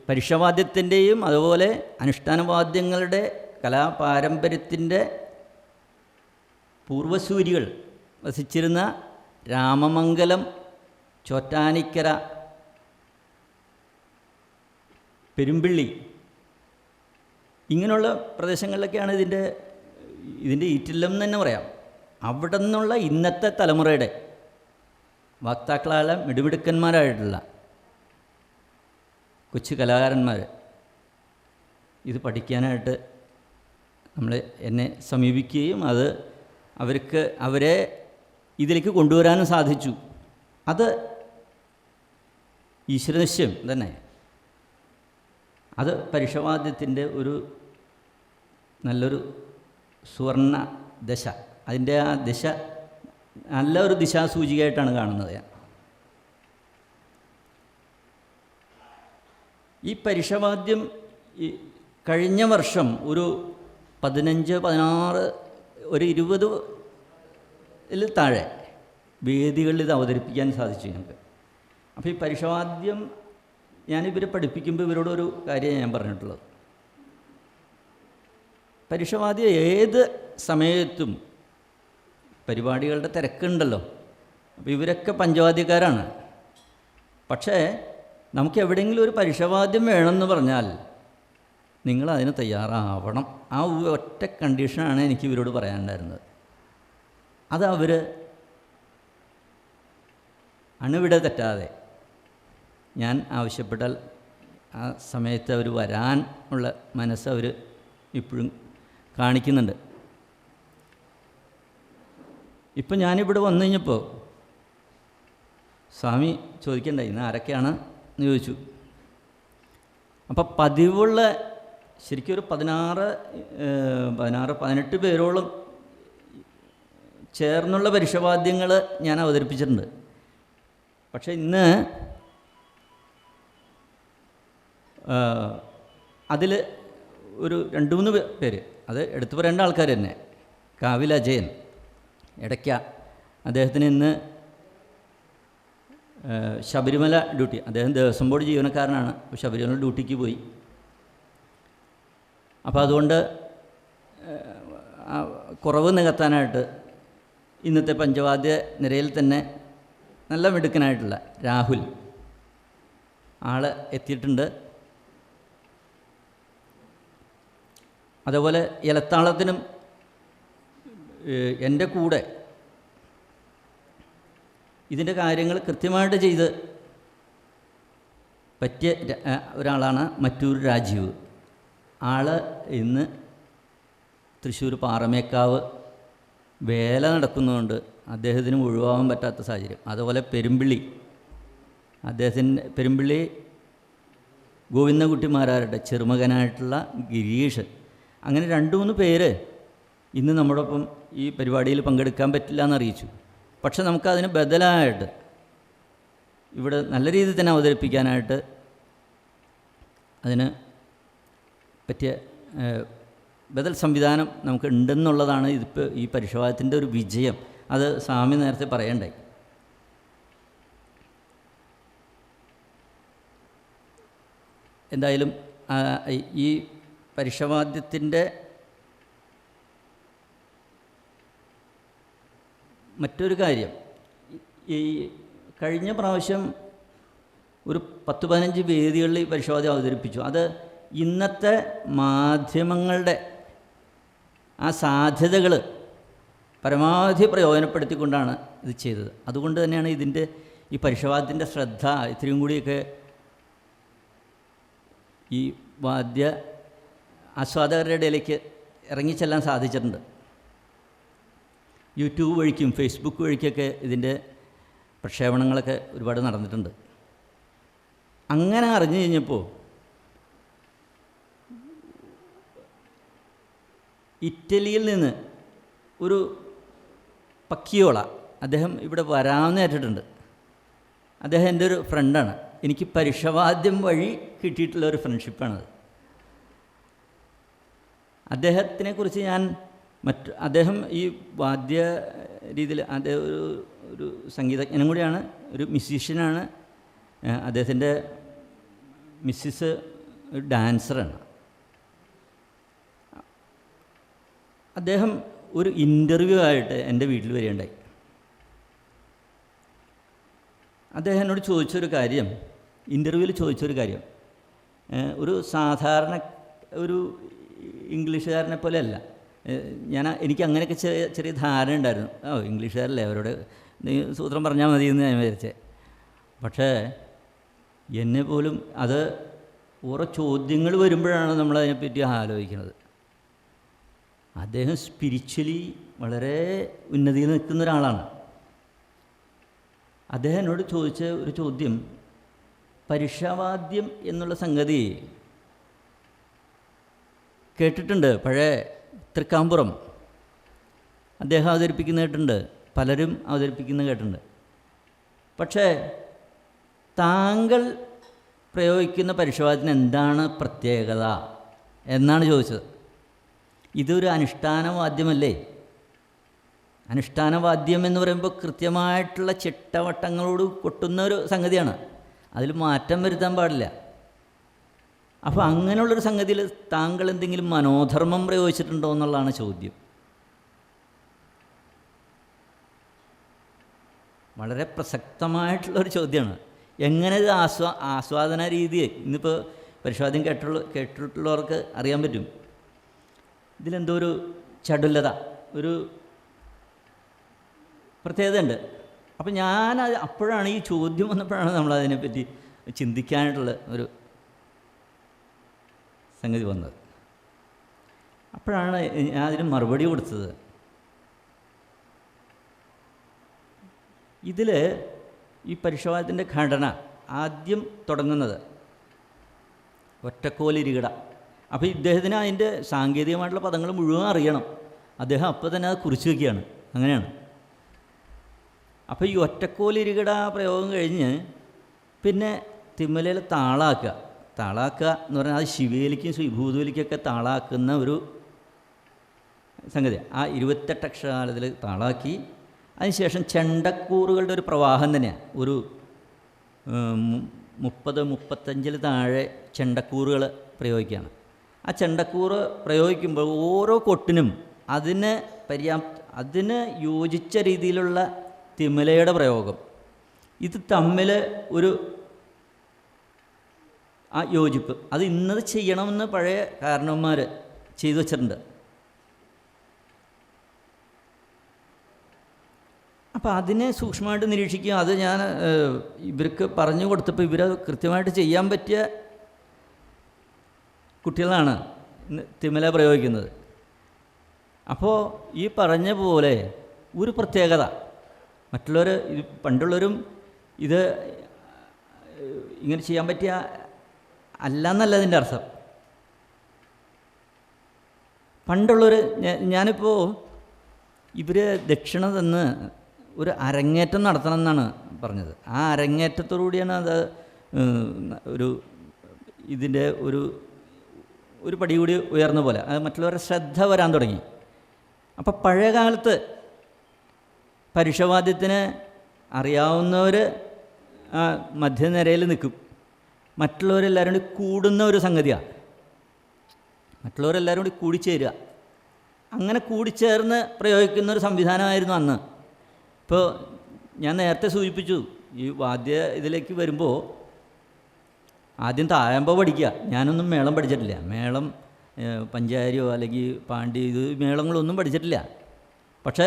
പരിഷവാദ്യത്തിൻ്റെയും അതുപോലെ അനുഷ്ഠാനവാദ്യങ്ങളുടെ കലാപാരമ്പര്യത്തിൻ്റെ പൂർവസൂരികൾ വസിച്ചിരുന്ന രാമമംഗലം, ചോറ്റാനിക്കര, പെരുമ്പിള്ളി ഇങ്ങനെയുള്ള പ്രദേശങ്ങളിലൊക്കെയാണ് ഇതിൻ്റെ ഈറ്റില്ലം എന്ന് തന്നെ പറയാം. അവിടെ നിന്നുള്ള ഇന്നത്തെ തലമുറയുടെ വക്താക്കളായ മിടുമിടുക്കന്മാരായിട്ടുള്ള കൊച്ചു കലാകാരന്മാർ ഇത് പഠിക്കാനായിട്ട് എന്നെ സമീപിക്കുകയും അത് അവരെ ഇതിലേക്ക് കൊണ്ടുവരാനും സാധിച്ചു. അത് ഈശ്വരനിശ്ചയം തന്നെ. അത് പരീക്ഷവാദ്യത്തിൻ്റെ ഒരു നല്ലൊരു സുവർണ ദശ. അതിൻ്റെ ആ ദശ നല്ലൊരു ദിശാസൂചികയായിട്ടാണ് കാണുന്നത് ഞാൻ. ഈ പരീക്ഷവാദ്യം കഴിഞ്ഞ വർഷം ഒരു 15, 16, ഒരു 20-ൽ താഴെ വേദികളിൽ ഇത് അവതരിപ്പിക്കാൻ സാധിച്ചു ഞങ്ങൾക്ക്. അപ്പോൾ ഈ പരീക്ഷവാദ്യം ഞാനിവരെ പഠിപ്പിക്കുമ്പോൾ ഇവരോടൊരു കാര്യം ഞാൻ പറഞ്ഞിട്ടുള്ളത്, പരീക്ഷവാദ്യം ഏത് സമയത്തും പരിപാടികളുടെ തിരക്കുണ്ടല്ലോ. അപ്പോൾ ഇവരൊക്കെ പഞ്ചവാദ്യക്കാരാണ്. പക്ഷേ നമുക്ക് എവിടെയെങ്കിലും ഒരു പരീക്ഷവാദ്യം വേണമെന്ന് പറഞ്ഞാൽ നിങ്ങളതിന് തയ്യാറാവണം. ആ ഒറ്റ കണ്ടീഷനാണ് എനിക്ക് ഇവരോട് പറയാനുണ്ടായിരുന്നത്. അത് അവർ അണുവിട തെറ്റാതെ ഞാൻ ആവശ്യപ്പെട്ടാൽ ആ സമയത്ത് അവർ വരാൻ ഉള്ള മനസ്സ് അവർ ഇപ്പോഴും കാണിക്കുന്നുണ്ട്. ഇപ്പം ഞാനിവിടെ വന്നു കഴിഞ്ഞപ്പോൾ സ്വാമി ചോദിക്കണ്ടേ ഇന്ന് ആരൊക്കെയാണ് എന്ന് ചോദിച്ചു. അപ്പം പതിവുള്ള ശരിക്കും ഒരു 18 പേരോളം ചേർന്നുള്ള പരീക്ഷവാദ്യങ്ങൾ ഞാൻ അവതരിപ്പിച്ചിട്ടുണ്ട്. പക്ഷേ ഇന്ന് അതിൽ ഒരു 2-3 പേര്, അത് എടുത്തു പറയേണ്ട ആൾക്കാർ തന്നെ. കാവിൽ അജയൻ ഇടയ്ക്ക, അദ്ദേഹത്തിന് ഇന്ന് ശബരിമല ഡ്യൂട്ടി, അദ്ദേഹം ദേവസ്വം ബോർഡ് ജീവനക്കാരനാണ്, ശബരിമല ഡ്യൂട്ടിക്ക് പോയി. അപ്പോൾ അതുകൊണ്ട് കുറവ് നികത്താനായിട്ട് ഇന്നത്തെ പഞ്ചവാദ്യ നിരയിൽ തന്നെ നല്ല മിടുക്കനായിട്ടുള്ള രാഹുൽ ആൾ എത്തിയിട്ടുണ്ട്. അതേപോലെ ഇലത്താളത്തിനും എൻ്റെ കൂടെ ഇതിൻ്റെ കാര്യങ്ങൾ കൃത്യമായിട്ട് ചെയ്ത് പറ്റിയ ഒരാളാണ് മറ്റൂർ രാജീവ്. ആൾ ഇന്ന് തൃശ്ശൂർ പാറമേക്കാവ് വേല നടക്കുന്നതുകൊണ്ട് അദ്ദേഹത്തിന് ഒഴിവാകാൻ പറ്റാത്ത സാഹചര്യം. അതുപോലെ പെരുമ്പിള്ളി ഗോവിന്ദൻകുട്ടിമാരാരുടെ ചെറുമകനായിട്ടുള്ള ഗിരീഷ്, അങ്ങനെ 2-3 പേര് ഇന്ന് നമ്മോടൊപ്പം ഈ പരിപാടിയിൽ പങ്കെടുക്കാൻ പറ്റില്ല എന്നറിയിച്ചു. പക്ഷെ നമുക്കതിന് ബദലായിട്ട് ഇവിടെ നല്ല രീതിയിൽ തന്നെ അവതരിപ്പിക്കാനായിട്ട് അതിന് പറ്റിയ ബദൽ സംവിധാനം നമുക്ക് ഉണ്ടെന്നുള്ളതാണ് ഇതിപ്പോൾ ഈ പരീക്ഷവാദ്യത്തിൻ്റെ ഒരു വിജയം. അത് സ്വാമി നേരത്തെ പറയണ്ടായി. എന്തായാലും ഈ പരീക്ഷവാദ്യത്തിൻ്റെ മറ്റൊരു കാര്യം, ഈ കഴിഞ്ഞ പ്രാവശ്യം ഒരു 10-15 വേദികളിൽ ഈ പരീക്ഷവാദ്യം അവതരിപ്പിച്ചു. അത് ഇന്നത്തെ മാധ്യമങ്ങളുടെ ആ സാധ്യതകൾ പരമാവധി പ്രയോജനപ്പെടുത്തിക്കൊണ്ടാണ് ഇത് ചെയ്തത്. അതുകൊണ്ട് തന്നെയാണ് ഈ പരീക്ഷവാദ്യത്തിൻ്റെ ശ്രദ്ധ ഇത്രയും കൂടിയൊക്കെ ഈ വാദ്യ ആസ്വാദകരുടെ ഇടയിലേക്ക് ഇറങ്ങിച്ചെല്ലാൻ സാധിച്ചിട്ടുണ്ട്. യൂട്യൂബ് വഴിക്കും ഫേസ്ബുക്ക് വഴിക്കൊക്കെ ഇതിൻ്റെ പ്രക്ഷേപണങ്ങളൊക്കെ ഒരുപാട് നടന്നിട്ടുണ്ട്. അങ്ങനെ അറിഞ്ഞു കഴിഞ്ഞപ്പോൾ ഇറ്റലിയിൽ നിന്ന് ഒരു പക്കിയോള, അദ്ദേഹം ഇവിടെ വരാമെന്ന് ഏറ്റിട്ടുണ്ട്. അദ്ദേഹം എൻ്റെ ഒരു ഫ്രണ്ടാണ്. എനിക്ക് പരീക്ഷവാദ്യം വഴി കിട്ടിയിട്ടുള്ള ഒരു ഫ്രണ്ട്ഷിപ്പാണത്. അദ്ദേഹത്തിനെക്കുറിച്ച് ഞാൻ അദ്ദേഹം ഈ വാദ്യ രീതിയിൽ അദ്ദേഹം ഒരു സംഗീതജ്ഞനും കൂടിയാണ്, ഒരു മ്യൂസീഷ്യനാണ്. അദ്ദേഹത്തിൻ്റെ മിസ്സിസ് ഒരു ഡാൻസറാണ്. അദ്ദേഹം ഒരു ഇൻ്റർവ്യൂ ആയിട്ട് എൻ്റെ വീട്ടിൽ വരികയുണ്ടായി. അദ്ദേഹം എന്നോട് ചോദിച്ചൊരു കാര്യം, ഇൻ്റർവ്യൂവിൽ ചോദിച്ചൊരു കാര്യം, ഒരു സാധാരണ ഒരു ഇംഗ്ലീഷുകാരനെ പോലെയല്ല. എനിക്ക് അങ്ങനെയൊക്കെ ചെറിയ ധാരണ ഉണ്ടായിരുന്നു. ഇംഗ്ലീഷുകാരല്ലേ, അവരോട് നീ സൂത്രം പറഞ്ഞാൽ മതി എന്ന് ഞാൻ വിചാരിച്ചേ. പക്ഷേ എന്നെ പോലും അത് ഓരോ ചോദ്യങ്ങൾ വരുമ്പോഴാണ് നമ്മളതിനെപ്പറ്റി ആലോചിക്കുന്നത്. അദ്ദേഹം സ്പിരിച്വലി വളരെ ഉന്നതിയിൽ നിൽക്കുന്ന ഒരാളാണ്. അദ്ദേഹം എന്നോട് ചോദിച്ച ഒരു ചോദ്യം, പരിഷവാദ്യം എന്നുള്ള സംഗതി കേട്ടിട്ടുണ്ട്, പഴയ തൃക്കാമ്പുറം അദ്ദേഹം അവതരിപ്പിക്കുന്ന കേട്ടിട്ടുണ്ട്, പലരും അവതരിപ്പിക്കുന്ന കേട്ടിട്ടുണ്ട്. പക്ഷേ താങ്കൾ പ്രയോഗിക്കുന്ന പരിഷവാദ്യത്തിന് എന്താണ് പ്രത്യേകത എന്നാണ് ചോദിച്ചത്. ഇതൊരു അനുഷ്ഠാനവാദ്യമല്ലേ? അനുഷ്ഠാനവാദ്യം എന്ന് പറയുമ്പോൾ കൃത്യമായിട്ടുള്ള ചിട്ടവട്ടങ്ങളോട് കൊട്ടുന്ന ഒരു സംഗതിയാണ്, അതിൽ മാറ്റം വരുത്താൻ പാടില്ല. അപ്പോൾ അങ്ങനെയുള്ളൊരു സംഗതിയിൽ താങ്കൾ എന്തെങ്കിലും മനോധർമ്മം പ്രയോഗിച്ചിട്ടുണ്ടോ എന്നുള്ളതാണ് ചോദ്യം. വളരെ പ്രസക്തമായിട്ടുള്ളൊരു ചോദ്യമാണ്. എങ്ങനെ ഇത് ആസ്വാദന രീതി ഇന്നിപ്പോൾ പരിശോധന കേട്ടിട്ടുള്ളവർക്ക് അറിയാൻ പറ്റും. ഇതിലെന്തോ ഒരു ചടുലത, ഒരു പ്രത്യേകത ഉണ്ട്. അപ്പം അപ്പോഴാണ് ഈ ചോദ്യം വന്നപ്പോഴാണ് നമ്മളതിനെപ്പറ്റി ചിന്തിക്കാനായിട്ടുള്ള ഒരു സംഗതി വന്നത്. അപ്പോഴാണ് ഞാൻ അതിന് മറുപടി കൊടുത്തത്. ഇതിൽ ഈ പരിഷവാദ്യത്തിൻ്റെ ഘടന ആദ്യം തുടങ്ങുന്നത് ഒറ്റക്കോലിരികട. അപ്പോൾ ഇദ്ദേഹത്തിന് അതിൻ്റെ സാങ്കേതികമായിട്ടുള്ള പദങ്ങൾ മുഴുവൻ അറിയണം. അദ്ദേഹം അപ്പോൾ തന്നെ അത് കുറിച്ച് വയ്ക്കുകയാണ്. അങ്ങനെയാണ്. അപ്പോൾ ഈ ഒറ്റക്കോലിരികട പ്രയോഗം കഴിഞ്ഞ് പിന്നെ തിമ്മലയിൽ താളാക്കുക എന്ന് പറഞ്ഞാൽ അത് ശിവേലിക്കും ശ്രീഭൂതോലിക്കൊക്കെ താളാക്കുന്ന ഒരു സംഗതി. ആ 28 അക്ഷരകാലത്തിൽ താളാക്കി അതിനുശേഷം ചെണ്ടക്കൂറുകളുടെ ഒരു പ്രവാഹം തന്നെയാണ്. ഒരു 30-35 താഴെ ചെണ്ടക്കൂറുകൾ പ്രയോഗിക്കുകയാണ്. ആ ചെണ്ടക്കൂറ് പ്രയോഗിക്കുമ്പോൾ ഓരോ കൊട്ടിനും അതിന് യോജിച്ച രീതിയിലുള്ള തിമലയുടെ പ്രയോഗം, ഇത് തമ്മിൽ ഒരു ആ യോജിപ്പ്, അത് ഇന്നത് ചെയ്യണമെന്ന് പഴയ കാരണവന്മാർ ചെയ്തു വച്ചിട്ടുണ്ട്. അപ്പോൾ അതിനെ സൂക്ഷ്മമായിട്ട് നിരീക്ഷിക്കുക. അത് ഞാൻ ഇവർക്ക് പറഞ്ഞു കൊടുത്തപ്പോൾ ഇവരത് കൃത്യമായിട്ട് ചെയ്യാൻ പറ്റിയ കുട്ടികളാണ് തിമല പ്രയോഗിക്കുന്നത്. അപ്പോൾ ഈ പറഞ്ഞ പോലെ ഒരു പ്രത്യേകത മറ്റുള്ളവർ പണ്ടുള്ളവരും ഇത് ഇങ്ങനെ ചെയ്യാൻ പറ്റിയ അല്ല എന്നല്ല അതിൻ്റെ അർത്ഥം. പണ്ടുള്ളവർ ഞാനിപ്പോൾ ഇവർ ദക്ഷിണ തന്ന് ഒരു അരങ്ങേറ്റം നടത്തണം എന്നാണ് പറഞ്ഞത്. ആ അരങ്ങേറ്റത്തോടുകൂടിയാണ് അത് ഇതിൻ്റെ ഒരു പടി കൂടി ഉയർന്ന പോലെ അത് മറ്റുള്ളവരുടെ ശ്രദ്ധ വരാൻ തുടങ്ങി. അപ്പോൾ പഴയ കാലത്ത് പരിഷവാദ്യത്തിന് അറിയാവുന്നവർ മധ്യനിരയിൽ നിൽക്കും, മറ്റുള്ളവരെല്ലാവരും കൂടി കൂടുന്ന ഒരു സംഗതിയാണ്. മറ്റുള്ളവരെല്ലാവരും കൂടി കൂടിച്ചേരുക, അങ്ങനെ കൂടിച്ചേർന്ന് പ്രയോഗിക്കുന്ന ഒരു സംവിധാനമായിരുന്നു അന്ന്. ഇപ്പോൾ ഞാൻ നേരത്തെ സൂചിപ്പിച്ചു, ഈ വാദ്യ ഇതിലേക്ക് വരുമ്പോൾ ആദ്യം തായമ്പ പഠിക്കുക. ഞാനൊന്നും മേളം പഠിച്ചിട്ടില്ല. മേളം പഞ്ചാരിയോ അല്ലെങ്കിൽ പാണ്ടി ഇത് മേളങ്ങളൊന്നും പഠിച്ചിട്ടില്ല. പക്ഷേ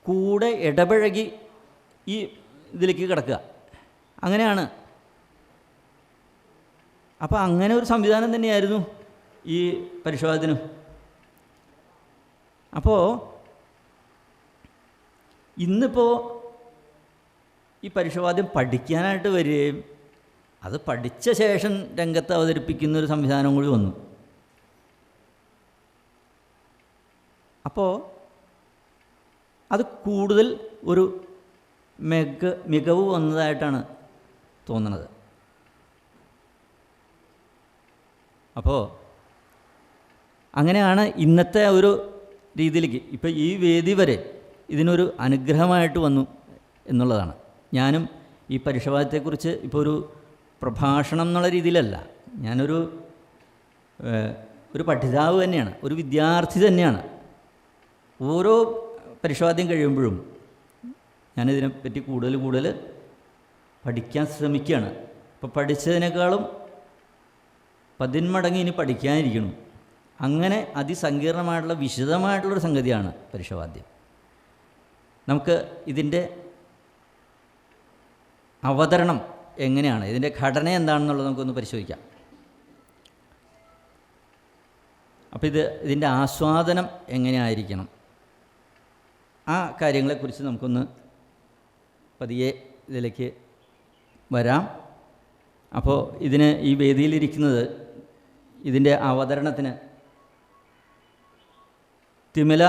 കൂടെ ഇടപഴകി ഈ ഇതിലേക്ക് കിടക്കുക, അങ്ങനെയാണ്. അപ്പോൾ അങ്ങനെ ഒരു സംവിധാനം തന്നെയായിരുന്നു ഈ പരിഷവാദ്യത്തിനും. അപ്പോൾ ഇന്നിപ്പോൾ ഈ പരിഷവാദ്യം പഠിക്കാനായിട്ട് വരികയും അത് പഠിച്ച ശേഷം രംഗത്ത് അവതരിപ്പിക്കുന്ന ഒരു സംവിധാനം കൂടി വന്നു. അപ്പോൾ അത് കൂടുതൽ ഒരു മികവ് വന്നതായിട്ടാണ് തോന്നുന്നത്. അപ്പോൾ അങ്ങനെയാണ് ഇന്നത്തെ ഒരു രീതിയിലേക്ക് ഇപ്പോൾ ഈ വേദി വരെ ഇതിനൊരു അനുഗ്രഹമായിട്ട് വന്നു എന്നുള്ളതാണ്. ഞാനും ഈ പരിഷവാദ്യത്തെക്കുറിച്ച് ഇപ്പോൾ ഒരു പ്രഭാഷണം എന്നുള്ള രീതിയിലല്ല, ഞാനൊരു പഠിതാവ് തന്നെയാണ്, ഒരു വിദ്യാർത്ഥി തന്നെയാണ്. ഓരോ പരിഷവാദ്യം കഴിയുമ്പോഴും ഞാനിതിനെപ്പറ്റി കൂടുതൽ പഠിക്കാൻ ശ്രമിക്കുകയാണ്. ഇപ്പോൾ പഠിച്ചതിനേക്കാളും 10 മടങ്ങ് ഇനി പഠിക്കാനിരിക്കണം. അങ്ങനെ അതിസങ്കീർണമായിട്ടുള്ള വിശദമായിട്ടുള്ളൊരു സംഗതിയാണ് പരിഷവാദ്യം. നമുക്ക് ഇതിൻ്റെ അവതരണം എങ്ങനെയാണ്, ഇതിൻ്റെ ഘടന എന്താണെന്നുള്ളത് നമുക്കൊന്ന് പരിശോധിക്കാം. അപ്പോൾ ഇതിൻ്റെ ആസ്വാദനം എങ്ങനെയായിരിക്കണം, ആ കാര്യങ്ങളെക്കുറിച്ച് നമുക്കൊന്ന് പതിയെ ഇതിലേക്ക് വരാം. അപ്പോൾ ഈ വേദിയിലിരിക്കുന്നത് ഇതിൻ്റെ അവതരണത്തിന് തിമല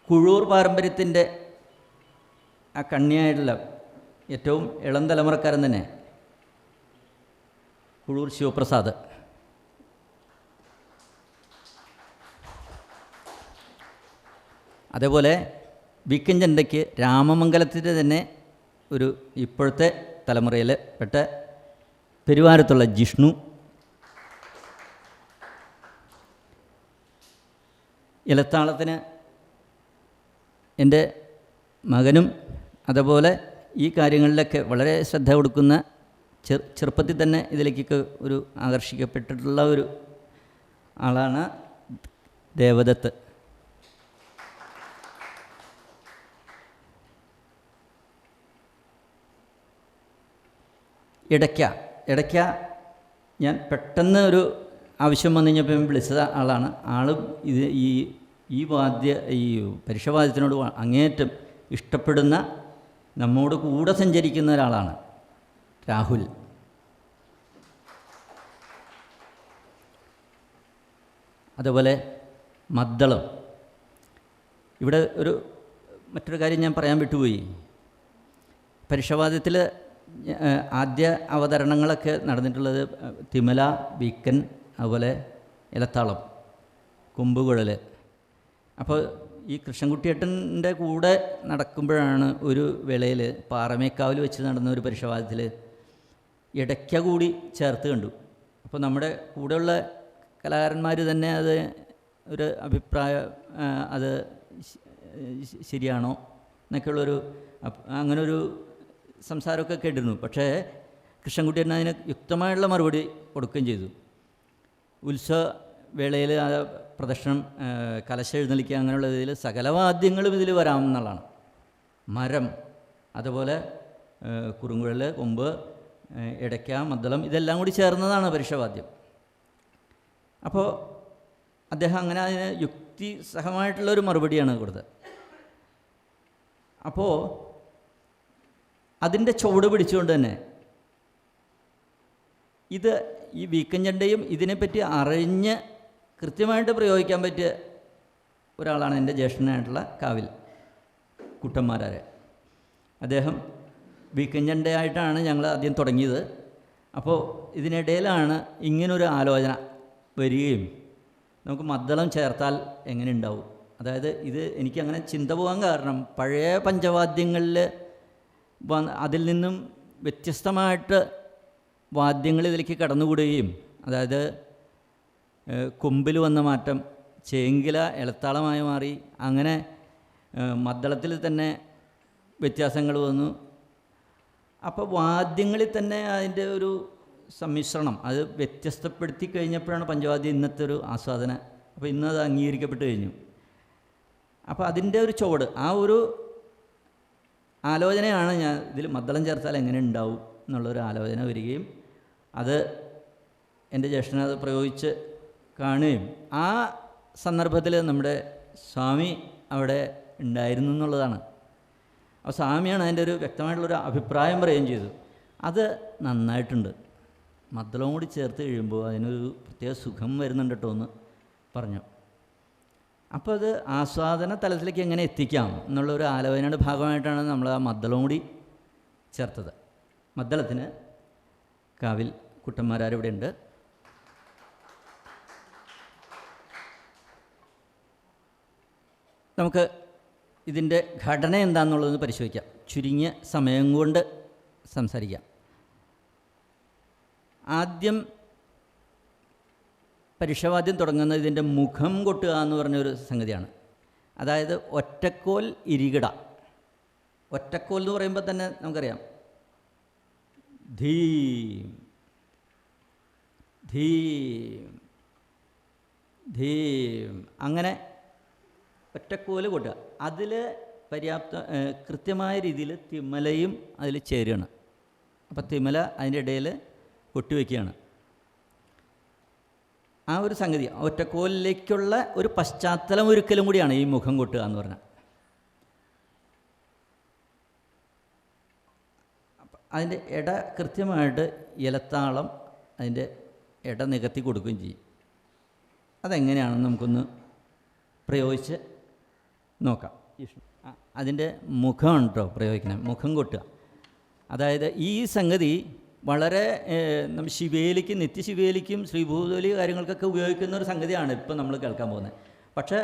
കുഴൂർ പാരമ്പര്യത്തിൻ്റെ ആ കണ്ണിയായിട്ടുള്ള ഏറ്റവും ഇളം തലമുറക്കാരൻ തന്നെ കുഴൂർ ശിവപ്രസാദ്. അതേപോലെ വിക്കൻ ചണ്ടയ്ക്ക് രാമമംഗലത്തിൻ്റെ തന്നെ ഒരു ഇപ്പോഴത്തെ തലമുറയിൽ പെട്ട പെരുവാരത്തുള്ള ജിഷ്ണു, ഇലത്താളത്തിന് എൻ്റെ മകനും അതുപോലെ ഈ കാര്യങ്ങളിലൊക്കെ വളരെ ശ്രദ്ധ കൊടുക്കുന്ന ചെറുപ്പത്തിൽ തന്നെ ഇതിലേക്കൊക്കെ ഒരു ആകർഷിക്കപ്പെട്ടിട്ടുള്ള ഒരു ആളാണ് ദേവദത്ത്. ഇടയ്ക്ക ഞാൻ പെട്ടെന്ന് ഒരു ആവശ്യം വന്നു കഴിഞ്ഞപ്പോൾ വിളിച്ചത് ആളാണ്. ആളും ഈ പരുഷവാദ്യത്തിനോട് അങ്ങേയറ്റം ഇഷ്ടപ്പെടുന്ന, നമ്മോട് കൂടെ സഞ്ചരിക്കുന്ന ഒരാളാണ് രാഹുൽ. അതുപോലെ മദ്ദളം. ഇവിടെ മറ്റൊരു കാര്യം ഞാൻ പറയാൻ വിട്ടുപോയി. പരുഷവാദ്യത്തിൽ ആദ്യ അവതരണങ്ങളൊക്കെ നടന്നിട്ടുള്ളത് തിമല, വീക്കൻ, അതുപോലെ ഇലത്താളം, കൊമ്പുകുഴൽ. അപ്പോൾ ഈ കൃഷ്ണൻകുട്ടിയേട്ടൻ്റെ കൂടെ നടക്കുമ്പോഴാണ് ഒരു വേളയിൽ പാറമേക്കാവിൽ വെച്ച് നടന്ന ഒരു പരുഷവാദ്യത്തിൽ ഇടയ്ക്ക കൂടി ചേർത്ത് കണ്ടു. അപ്പോൾ നമ്മുടെ കൂടെയുള്ള കലാകാരന്മാർ തന്നെ അത് ഒരു അഭിപ്രായം, അത് ശരിയാണോ എന്നൊക്കെയുള്ളൊരു അങ്ങനൊരു സംസാരമൊക്കെ കേട്ടിരുന്നു. പക്ഷേ കൃഷ്ണൻകുട്ടിയേട്ടൻ അതിന് യുക്തമായുള്ള മറുപടി കൊടുക്കുകയും ചെയ്തു. ഉത്സവ വേളയിൽ ആ പ്രദർശനം, കലശം എഴുന്നള്ളിക്കുക, അങ്ങനെയുള്ള ഇതിൽ സകല വാദ്യങ്ങളും ഇതിൽ വരാമെന്നുള്ളതാണ്. മരം, അതുപോലെ കുറുങ്കുഴൽ, കൊമ്പ്, ഇടയ്ക്ക, മദ്ദളം, ഇതെല്ലാം കൂടി ചേർന്നതാണ് പരുഷവാദ്യം. അപ്പോൾ അദ്ദേഹം അങ്ങനെ അതിന് യുക്തിസഹമായിട്ടുള്ളൊരു മറുപടിയാണ് കൊടുത്തത്. അപ്പോൾ അതിൻ്റെ ചുവട് പിടിച്ചുകൊണ്ട് തന്നെ ഈ വീക്കൻ ചണ്ടയും ഇതിനെപ്പറ്റി അറിഞ്ഞ് കൃത്യമായിട്ട് പ്രയോഗിക്കാൻ പറ്റിയ ഒരാളാണ് എൻ്റെ ജ്യേഷ്ഠനായിട്ടുള്ള കാവിൽ കുട്ടന്മാരാരെ. അദ്ദേഹം വീക്കൻ ചണ്ടയായിട്ടാണ് ഞങ്ങൾ ആദ്യം തുടങ്ങിയത്. അപ്പോൾ ഇതിനിടയിലാണ് ഇങ്ങനൊരു ആലോചന വരികയും നമുക്ക് മദ്ദളം ചേർത്താൽ എങ്ങനെ ഉണ്ടാവും. അതായത് എനിക്കങ്ങനെ ചിന്ത പോകാൻ കാരണം പഴയ പഞ്ചവാദ്യങ്ങളിൽ അതിൽ നിന്നും വ്യത്യസ്തമായിട്ട് വാദ്യങ്ങൾ ഇതിലേക്ക് കടന്നുകൂടുകയും, അതായത് കൊമ്പിൽ വന്ന മാറ്റം ചേങ്കില ഇലത്താളമായി മാറി, അങ്ങനെ മദ്ദളത്തിൽ തന്നെ വ്യത്യാസങ്ങൾ വന്നു. അപ്പോൾ വാദ്യങ്ങളിൽ തന്നെ അതിൻ്റെ ഒരു സമ്മിശ്രണം അത് വ്യത്യസ്തപ്പെടുത്തി കഴിഞ്ഞപ്പോഴാണ് പഞ്ചവാദ്യം ഇന്നത്തെ ഒരു ആസ്വാദന. അപ്പോൾ ഇന്നത് അംഗീകരിക്കപ്പെട്ട് കഴിഞ്ഞു. അപ്പോൾ അതിൻ്റെ ഒരു ചുവട്, ആ ഒരു ആലോചനയാണ് ഞാൻ ഇതിൽ മദ്ദളം ചേർത്താൽ എങ്ങനെ ഉണ്ടാവും എന്നുള്ളൊരു ആലോചന വരികയും അത് എൻ്റെ ജ്യേഷ്ഠനത് പ്രയോഗിച്ച് കാണുകയും ആ സന്ദർഭത്തിൽ നമ്മുടെ സ്വാമി അവിടെ ഉണ്ടായിരുന്നു എന്നുള്ളതാണ്. അപ്പോൾ സ്വാമിയാണ് അതിൻ്റെ ഒരു വ്യക്തമായിട്ടുള്ളൊരു അഭിപ്രായം പറയുകയും ചെയ്തു. അത് നന്നായിട്ടുണ്ട്, മദ്ദളവും കൂടി ചേർത്ത് കഴിയുമ്പോൾ അതിനൊരു പ്രത്യേക സുഖം വരുന്നുണ്ട് കേട്ടോ എന്ന് പറഞ്ഞു. അപ്പോൾ അത് ആസ്വാദന തലത്തിലേക്ക് എങ്ങനെ എത്തിക്കാം എന്നുള്ളൊരു ആലോചനയുടെ ഭാഗമായിട്ടാണ് നമ്മൾ ആ മദ്ദളവും കൂടി ചേർത്തത്. മദ്ദളത്തിന് കാവിൽ കുട്ടന്മാരാരിവിടെ ഉണ്ട്. നമുക്ക് ഇതിൻ്റെ ഘടന എന്താണെന്നുള്ളതെന്ന് പരിശോധിക്കാം. ചുരുങ്ങിയ സമയം കൊണ്ട് സംസാരിക്കാം. ആദ്യം പരുഷവാദ്യം തുടങ്ങുന്നത് ഇതിൻ്റെ മുഖം കൊട്ടുക എന്ന് പറഞ്ഞൊരു സംഗതിയാണ്. അതായത് ഒറ്റക്കോൽ ഇരികിട. ഒറ്റക്കോൽ എന്ന് പറയുമ്പോൾ തന്നെ നമുക്കറിയാം ധീം ധീം ധീം, അങ്ങനെ ഒറ്റക്കോല് കൊട്ടുക. അതിൽ കൃത്യമായ രീതിയിൽ തിമലയും അതിൽ ചേരുകയാണ്. അപ്പോൾ തിമല അതിൻ്റെ ഇടയിൽ കൊട്ടിവെക്കുകയാണ്. ആ ഒരു സംഗതി ഒറ്റക്കോലിലേക്കുള്ള ഒരു പശ്ചാത്തലം ഒരുക്കലും കൂടിയാണ് ഈ മുഖം കൊട്ടുക എന്ന് പറഞ്ഞാൽ. അതിൻ്റെ ഇട കൃത്യമായിട്ട് ഇലത്താളം അതിൻ്റെ ഇട നികത്തി കൊടുക്കുകയും ചെയ്യും. അതെങ്ങനെയാണെന്ന് നമുക്കൊന്ന് പ്രയോഗിച്ച് നോക്കാം. അതിൻ്റെ മുഖമാണ് കേട്ടോ പ്രയോഗിക്കണം, മുഖം കൊട്ടുക. അതായത് ഈ സംഗതി വളരെ ശിവേലിക്കും നിത്യശിവേലിക്കും ശ്രീഭൂതോലി കാര്യങ്ങൾക്കൊക്കെ ഉപയോഗിക്കുന്ന ഒരു സംഗതിയാണ് ഇപ്പം നമ്മൾ കേൾക്കാൻ പോകുന്നത്. പക്ഷേ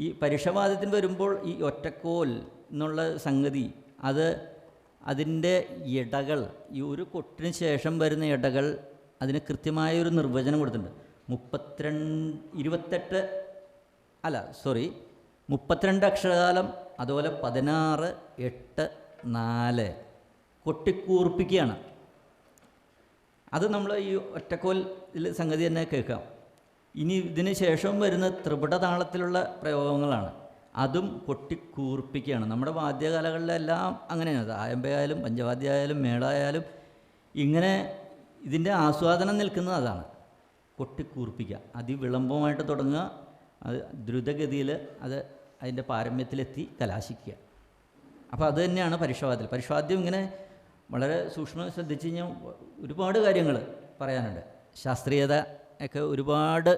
ഈ പരീക്ഷവാദത്തിന് വരുമ്പോൾ ഈ ഒറ്റക്കോൽ എന്നുള്ള സംഗതി അതിൻ്റെ ഇടകൾ, ഈ ഒരു കൊട്ടിന് ശേഷം വരുന്ന ഇടകൾ അതിന് കൃത്യമായൊരു നിർവചനം കൊടുത്തിട്ടുണ്ട്. 32 അക്ഷരകാലം, അതുപോലെ 16, 8, 4 കൊട്ടിക്കൂർപ്പിക്കുകയാണ്. അത് നമ്മൾ ഈ ഒറ്റക്കോൽ സംഗതി തന്നെ കേൾക്കാം. ഇനി ഇതിന് ശേഷം വരുന്ന ത്രിപുട താളത്തിലുള്ള പ്രയോഗങ്ങളാണ്, അതും കൊട്ടിക്കൂർപ്പിക്കുകയാണ്. നമ്മുടെ വാദ്യകലകളിലെല്ലാം അങ്ങനെയാണ്. ആയമ്പയായാലും പഞ്ചവാദ്യമായാലും മേളായാലും ഇങ്ങനെ ഇതിൻ്റെ ആസ്വാദനം നിൽക്കുന്നത് അതാണ്, കൊട്ടിക്കൂർപ്പിക്കുക. അതിവിളംബമായിട്ട് തുടങ്ങുക, അത് ദ്രുതഗതിയിൽ അതിൻ്റെ പാരമ്യത്തിലെത്തി കലാശിക്കുക. അപ്പോൾ അത് തന്നെയാണ് പരീക്ഷവാദ്യം. പരീക്ഷവാദ്യം ഇങ്ങനെ വളരെ സൂക്ഷ്മം ശ്രദ്ധിച്ച് കഴിഞ്ഞാൽ ഒരുപാട് കാര്യങ്ങൾ പറയാനുണ്ട്. ശാസ്ത്രീയത ഒക്കെ ഒരുപാട്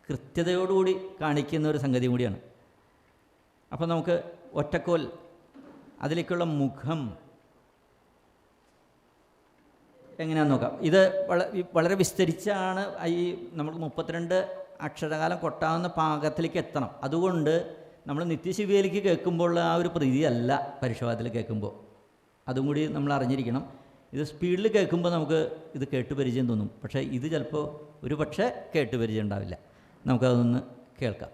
കൃത്യതയോടുകൂടി കാണിക്കുന്ന ഒരു സംഗതി കൂടിയാണ്. അപ്പോൾ നമുക്ക് ഒറ്റക്കോൽ അതിലേക്കുള്ള മുഖം എങ്ങനെയാണെന്ന് നോക്കാം. ഇത് വളരെ വിസ്തരിച്ചാണ് ഈ നമുക്ക് 32 അക്ഷരകാലം കൊട്ടാവുന്ന പാകത്തിലേക്ക് എത്തണം. അതുകൊണ്ട് നമ്മൾ നിത്യശിവേലിക്ക് കേൾക്കുമ്പോൾ ആ ഒരു പ്രീതി അല്ല പരീക്ഷവാദത്തിൽ കേൾക്കുമ്പോൾ, അതും കൂടി നമ്മൾ അറിഞ്ഞിരിക്കണം. ഇത് സ്പീഡിൽ കേൾക്കുമ്പോൾ നമുക്ക് ഇത് കേട്ടുപരിചയം തോന്നും, പക്ഷേ ഇത് ചിലപ്പോൾ ഒരു പക്ഷേ കേട്ടുപരിചയം ഉണ്ടാവില്ല. നമുക്കതൊന്ന് കേൾക്കാം.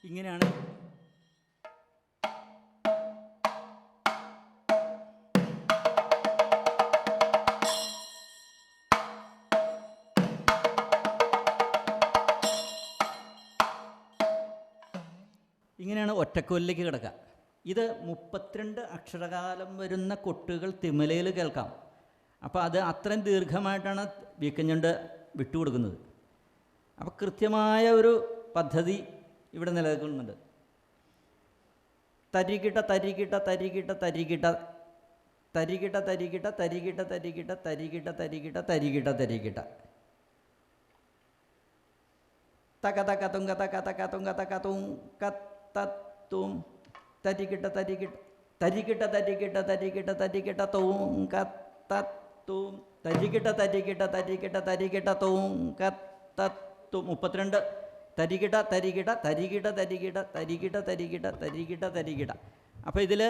ഇങ്ങനെയാണ് ഒറ്റക്കോലിലേക്ക് കിടക്കുക. ഇത് 32 അക്ഷരകാലം വരുന്ന കൊട്ടുകൾ തിമലയിൽ കേൾക്കാം. അപ്പോൾ അത് അത്രയും ദീർഘമായിട്ടാണ് വീക്കഞ്ഞുണ്ട് വിട്ടുകൊടുക്കുന്നത്. അപ്പോൾ കൃത്യമായ ഒരു പദ്ധതി ഇവിടെ നിലനിൽക്കുന്നുണ്ട്. തരികിട്ട തരികിട്ട തരികിട്ട തരികിട്ട തരികിട്ട തരികിട്ട തരികിട്ട തരികിട്ട തരികിട്ട തരികിട്ട തരികിട്ട തരികിട്ട തക തക തുങ്ക തക തക തുങ്ക തക തുങ്ക തത്തും തരികിട്ട തരികിട്ട തരികിട്ട തരികിട്ട തരികിട്ട തരികിട്ട തോം കത്തൂം തരികിട്ട തരികിട്ട തരികിട്ട തരികിട്ട തോം കത്തൂം 32 തരികിട തരികിട തരികിട തരികിട തരികിട തരികിട തരികിട തരികിട. അപ്പോൾ ഇതിൽ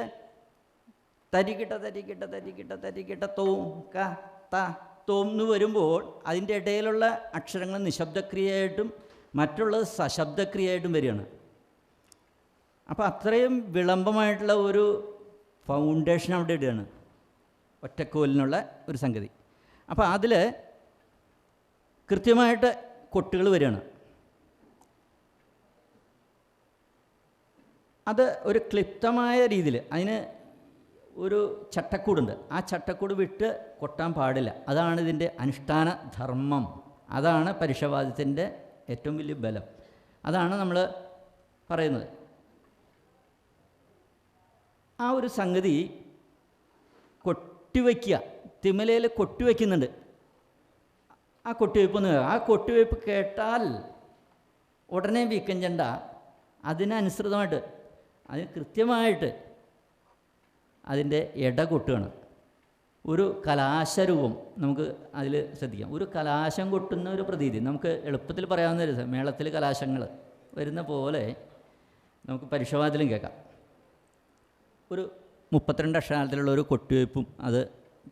തരികിട തരികിട തരികിട തരികിട തോം ക ത തോം എന്ന് വരുമ്പോൾ അതിൻ്റെ ഇടയിലുള്ള അക്ഷരങ്ങൾ നിശബ്ദക്രിയയായിട്ടും മറ്റുള്ളത് സശബ്ദക്രിയയായിട്ടും വരികയാണ്. അപ്പോൾ അത്രയും വിളംബമായിട്ടുള്ള ഒരു ഫൗണ്ടേഷൻ അവിടെ ഇടുകയാണ് ഒറ്റക്കോലിനുള്ള ഒരു സംഗതി. അപ്പോൾ അതിൽ കൃത്യമായിട്ട് കൊട്ടുകൾ വരികയാണ്. അത് ഒരു ക്ലിപ്തമായ രീതിയിൽ അതിന് ഒരു ചട്ടക്കൂടുണ്ട്. ആ ചട്ടക്കൂട് വിട്ട് കൊട്ടാൻ പാടില്ല. അതാണ് ഇതിൻ്റെ അനുഷ്ഠാന ധർമ്മം. അതാണ് പരുഷവാദ്യത്തിൻ്റെ ഏറ്റവും വലിയ ബലം. അതാണ് നമ്മൾ പറയുന്നത്. ആ ഒരു സംഗതി കൊട്ടിവയ്ക്കുക, തിമലയിൽ കൊട്ടിവയ്ക്കുന്നുണ്ട്. ആ കൊട്ടിവയ്പ്പൊന്ന് ആ കൊട്ടിവയ്പ്പ് കേട്ടാൽ ഉടനെ വീക്കം ചെണ്ട അതിനനുസൃതമായിട്ട് അതിന് കൃത്യമായിട്ട് അതിൻ്റെ ഇട കൊട്ടുകയാണ്. ഒരു കലാശരൂപം നമുക്ക് അതിൽ ശ്രദ്ധിക്കാം. ഒരു കലാശം കൊട്ടുന്ന ഒരു പ്രതീതി നമുക്ക് എളുപ്പത്തിൽ പറയാവുന്ന ഒരു മേളത്തിൽ കലാശങ്ങൾ വരുന്ന പോലെ നമുക്ക് പരുഷവാദ്യത്തിലും കേൾക്കാം. ഒരു 32 അക്ഷരത്തിലുള്ള ഒരു കൊട്ടിവയ്പ്പും അത്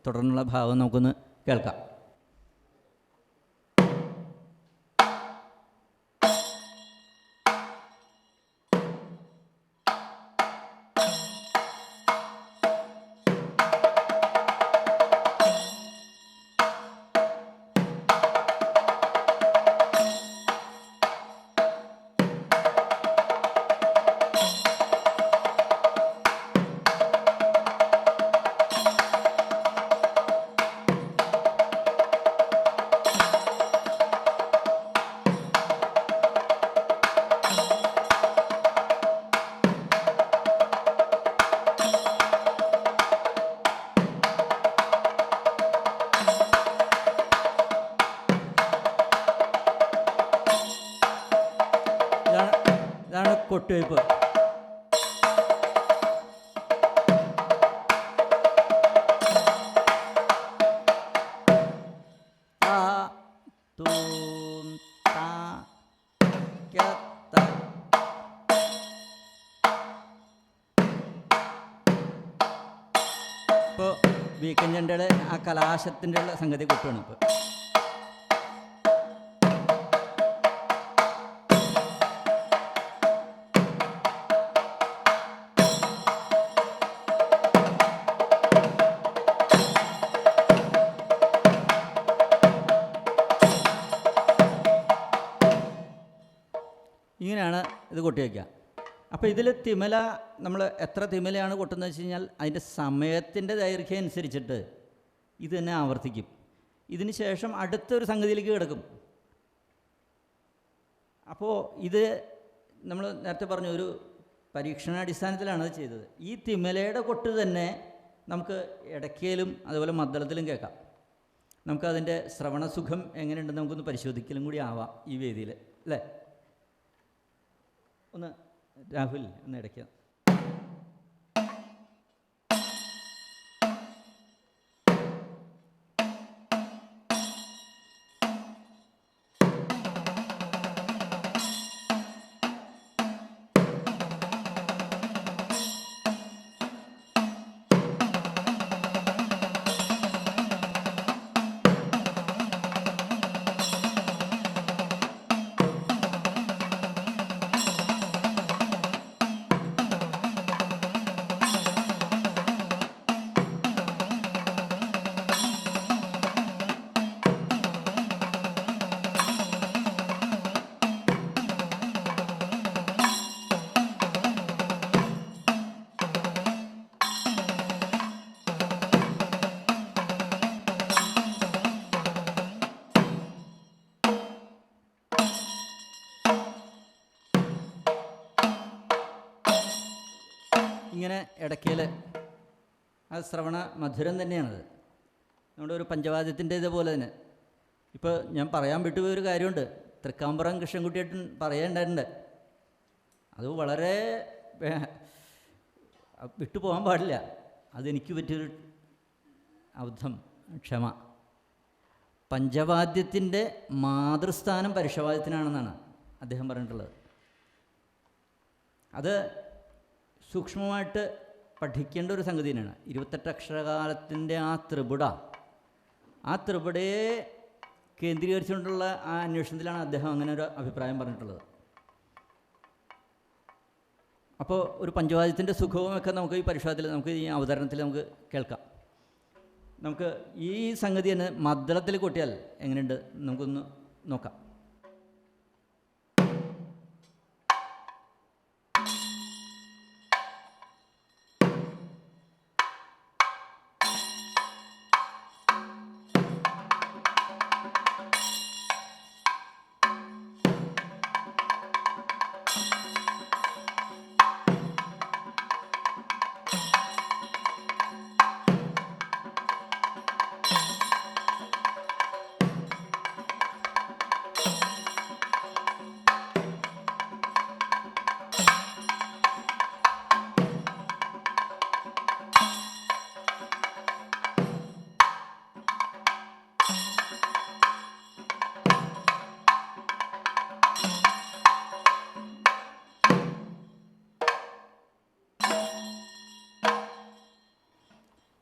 തുടർന്നുള്ള ഭാഗം നമുക്കൊന്ന് കേൾക്കാം. ഇതാണ് കൊട്ടുവയ്പ്പ്. ഇപ്പോൾ വീക്കഞ്ചൻ്റെ ആ കലാശത്തിൻ്റെ ഉള്ള സംഗതി കൊട്ടുകയാണ്. ഇപ്പോൾ ഇങ്ങനെയാണ് ഇത് കൊട്ടി വയ്ക്കുക. അപ്പോൾ ഇതിൽ തിമല നമ്മൾ എത്ര തിമലയാണ് കൊട്ടുന്നത് വെച്ച് കഴിഞ്ഞാൽ അതിൻ്റെ സമയത്തിൻ്റെ ദൈർഘ്യം അനുസരിച്ചിട്ട് ഇത് തന്നെ ആവർത്തിക്കും. ഇതിന് ശേഷം അടുത്തൊരു സംഗതിയിലേക്ക് കിടക്കും. അപ്പോൾ ഇത് നമ്മൾ നേരത്തെ പറഞ്ഞ ഒരു പരീക്ഷണാടിസ്ഥാനത്തിലാണ് അത് ചെയ്തത്. ഈ തിമലയുടെ കൊട്ട് തന്നെ നമുക്ക് ഇടയ്ക്കയിലും അതുപോലെ മദ്ദളത്തിലും കേൾക്കാം. നമുക്കതിൻ്റെ ശ്രവണസുഖം എങ്ങനെയുണ്ടെന്ന് നമുക്കൊന്ന് പരിശോധിക്കലും കൂടി ആവാം ഈ വേദിയിൽ, അല്ലേ? ഒന്ന് രാഹുൽ ഒന്ന് ഇടയ്ക്ക്. ഇങ്ങനെ ഇടയ്ക്കൽ അത് ശ്രവണ മധുരം തന്നെയാണത്. നമ്മുടെ ഒരു പഞ്ചവാദ്യത്തിൻ്റെ ഇതുപോലെ തന്നെ. ഇപ്പോൾ ഞാൻ പറയാൻ വിട്ടുപോയൊരു കാര്യമുണ്ട്. തൃക്കാമ്പുറം കൃഷ്ണൻകുട്ടിയേട്ടൻ പറയേണ്ടതുണ്ട്. അത് വളരെ വിട്ടു പോകാൻ പാടില്ല. അതെനിക്ക് പറ്റിയൊരു അബദ്ധം, ക്ഷമ. പഞ്ചവാദ്യത്തിൻ്റെ മാതൃസ്ഥാനം പരുഷവാദ്യത്തിനാണെന്നാണ് അദ്ദേഹം പറഞ്ഞിട്ടുള്ളത്. അത് സൂക്ഷ്മമായിട്ട് പഠിക്കേണ്ട ഒരു സംഗതി തന്നെയാണ്. 28 അക്ഷരകാലത്തിൻ്റെ ആ ത്രിപുടയെ കേന്ദ്രീകരിച്ചുകൊണ്ടുള്ള ആ അന്വേഷണത്തിലാണ് അദ്ദേഹം അങ്ങനെ ഒരു അഭിപ്രായം പറഞ്ഞിട്ടുള്ളത്. അപ്പോൾ ഒരു പഞ്ചവാദ്യത്തിൻ്റെ സുഖവുമൊക്കെ നമുക്ക് ഈ പരിഷത്തിൽ, നമുക്ക് ഈ അവതരണത്തിൽ നമുക്ക് കേൾക്കാം. നമുക്ക് ഈ സംഗതി തന്നെ മദ്ദളത്തിൽ കൊട്ടിയാൽ എങ്ങനെയുണ്ട് നമുക്കൊന്ന് നോക്കാം.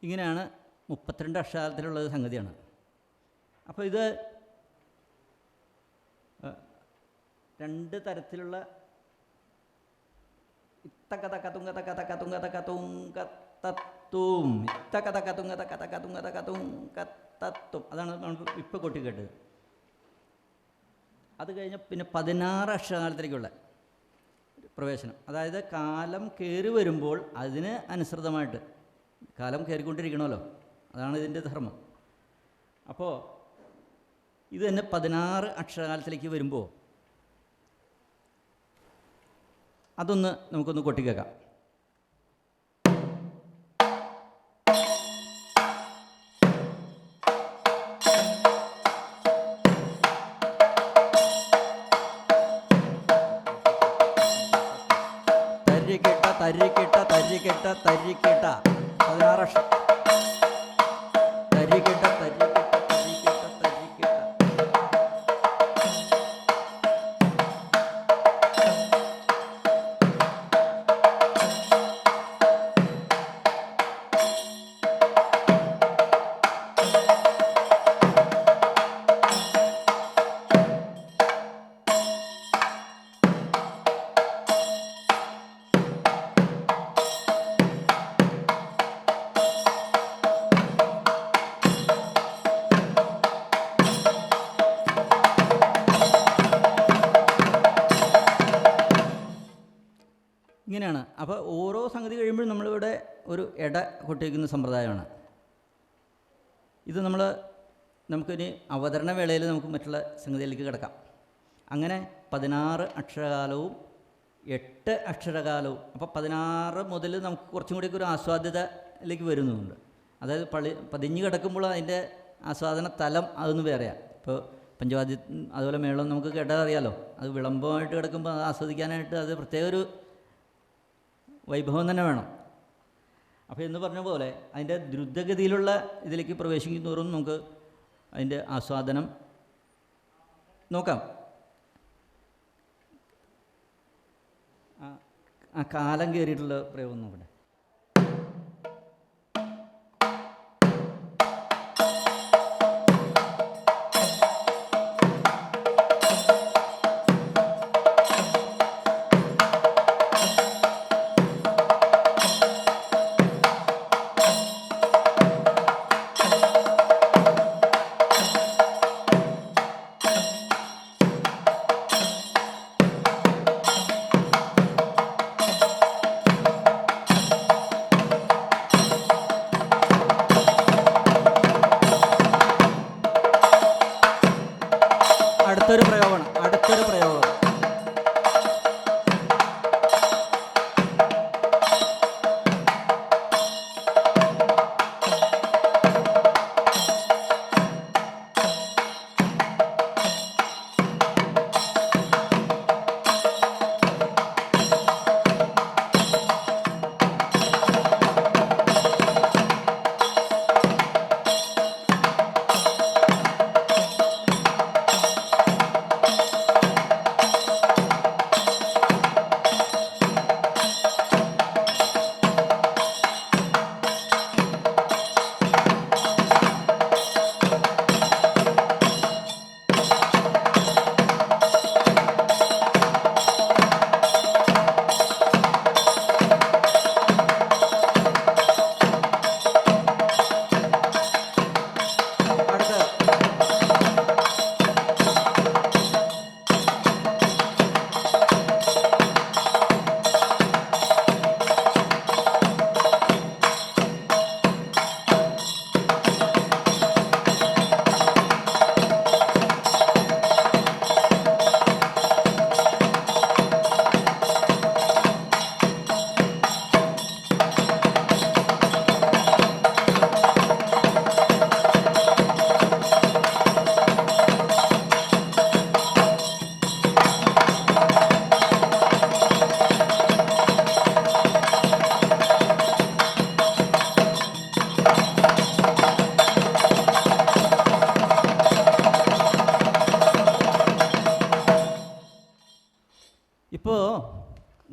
ഇങ്ങനെയാണ് 32 അക്ഷരത്തിലുള്ള സംഗതിയാണ്. അപ്പോൾ ഇത് 2 തരത്തിലുള്ള അതാണ് നമ്മൾ ഇപ്പോൾ കൊട്ടി കേട്ടത്. അത് കഴിഞ്ഞ് പിന്നെ 16 അക്ഷരകാലത്തിലേക്കുള്ള പ്രവേശനം. അതായത് കാലം കയറി വരുമ്പോൾ അതിന് അനുസൃതമായിട്ട് കാലം കയറിക്കൊണ്ടിരിക്കണമല്ലോ, അതാണ് ഇതിൻ്റെ ധർമ്മം. അപ്പോൾ ഇത് തന്നെ 16 അക്ഷരകാലത്തിലേക്ക് വരുമ്പോൾ അതൊന്ന് നമുക്കൊന്ന് കൊട്ടിക്കേൾക്കാം. തരിക്കെട്ട തരിക്കെട്ട തരിക്കെട്ട തരിക്കെട്ട 16 അക്ഷരം. തരിക്കെട്ട തരിക്കെട്ട തരിക്കെട്ട തരിക്കെട്ട. ഇങ്ങനെയാണ്. അപ്പോൾ ഓരോ സംഗതി കഴിയുമ്പോഴും നമ്മളിവിടെ ഒരു ഇട കൊട്ടിവയ്ക്കുന്ന സമ്പ്രദായമാണ്. ഇത് നമുക്കിനി അവതരണ വേളയിൽ നമുക്ക് മറ്റുള്ള സംഗതിയിലേക്ക് കിടക്കാം. അങ്ങനെ 16 അക്ഷരകാലവും 8 അക്ഷരകാലവും. അപ്പോൾ 16 മുതൽ നമുക്ക് കുറച്ചും കൂടിയൊക്കെ ഒരു ആസ്വാദ്യതയിലേക്ക് വരുന്നുണ്ട്. അതായത് പതിഞ്ഞ് കിടക്കുമ്പോൾ അതിൻ്റെ ആസ്വാദന തലം അതൊന്ന് വേറെയാണ്. ഇപ്പോൾ പഞ്ചവാദ്യം അതുപോലെ മേളം നമുക്ക് കേട്ടാൽ അറിയാമല്ലോ, അത് വിളംബമായിട്ട് കിടക്കുമ്പോൾ അത് ആസ്വദിക്കാനായിട്ട് അത് പ്രത്യേക ഒരു വൈഭവം തന്നെ വേണം. അപ്പോൾ എന്ന് പറഞ്ഞ പോലെ അതിൻ്റെ ദ്രുതഗതിയിലുള്ള ഇതിലേക്ക് പ്രവേശിക്കുന്നതോറും നമുക്ക് അതിൻ്റെ ആസ്വാദനം നോക്കാം. ആ കാലം കയറിയിട്ടുള്ള പ്രയോഗം നോക്കട്ടെ.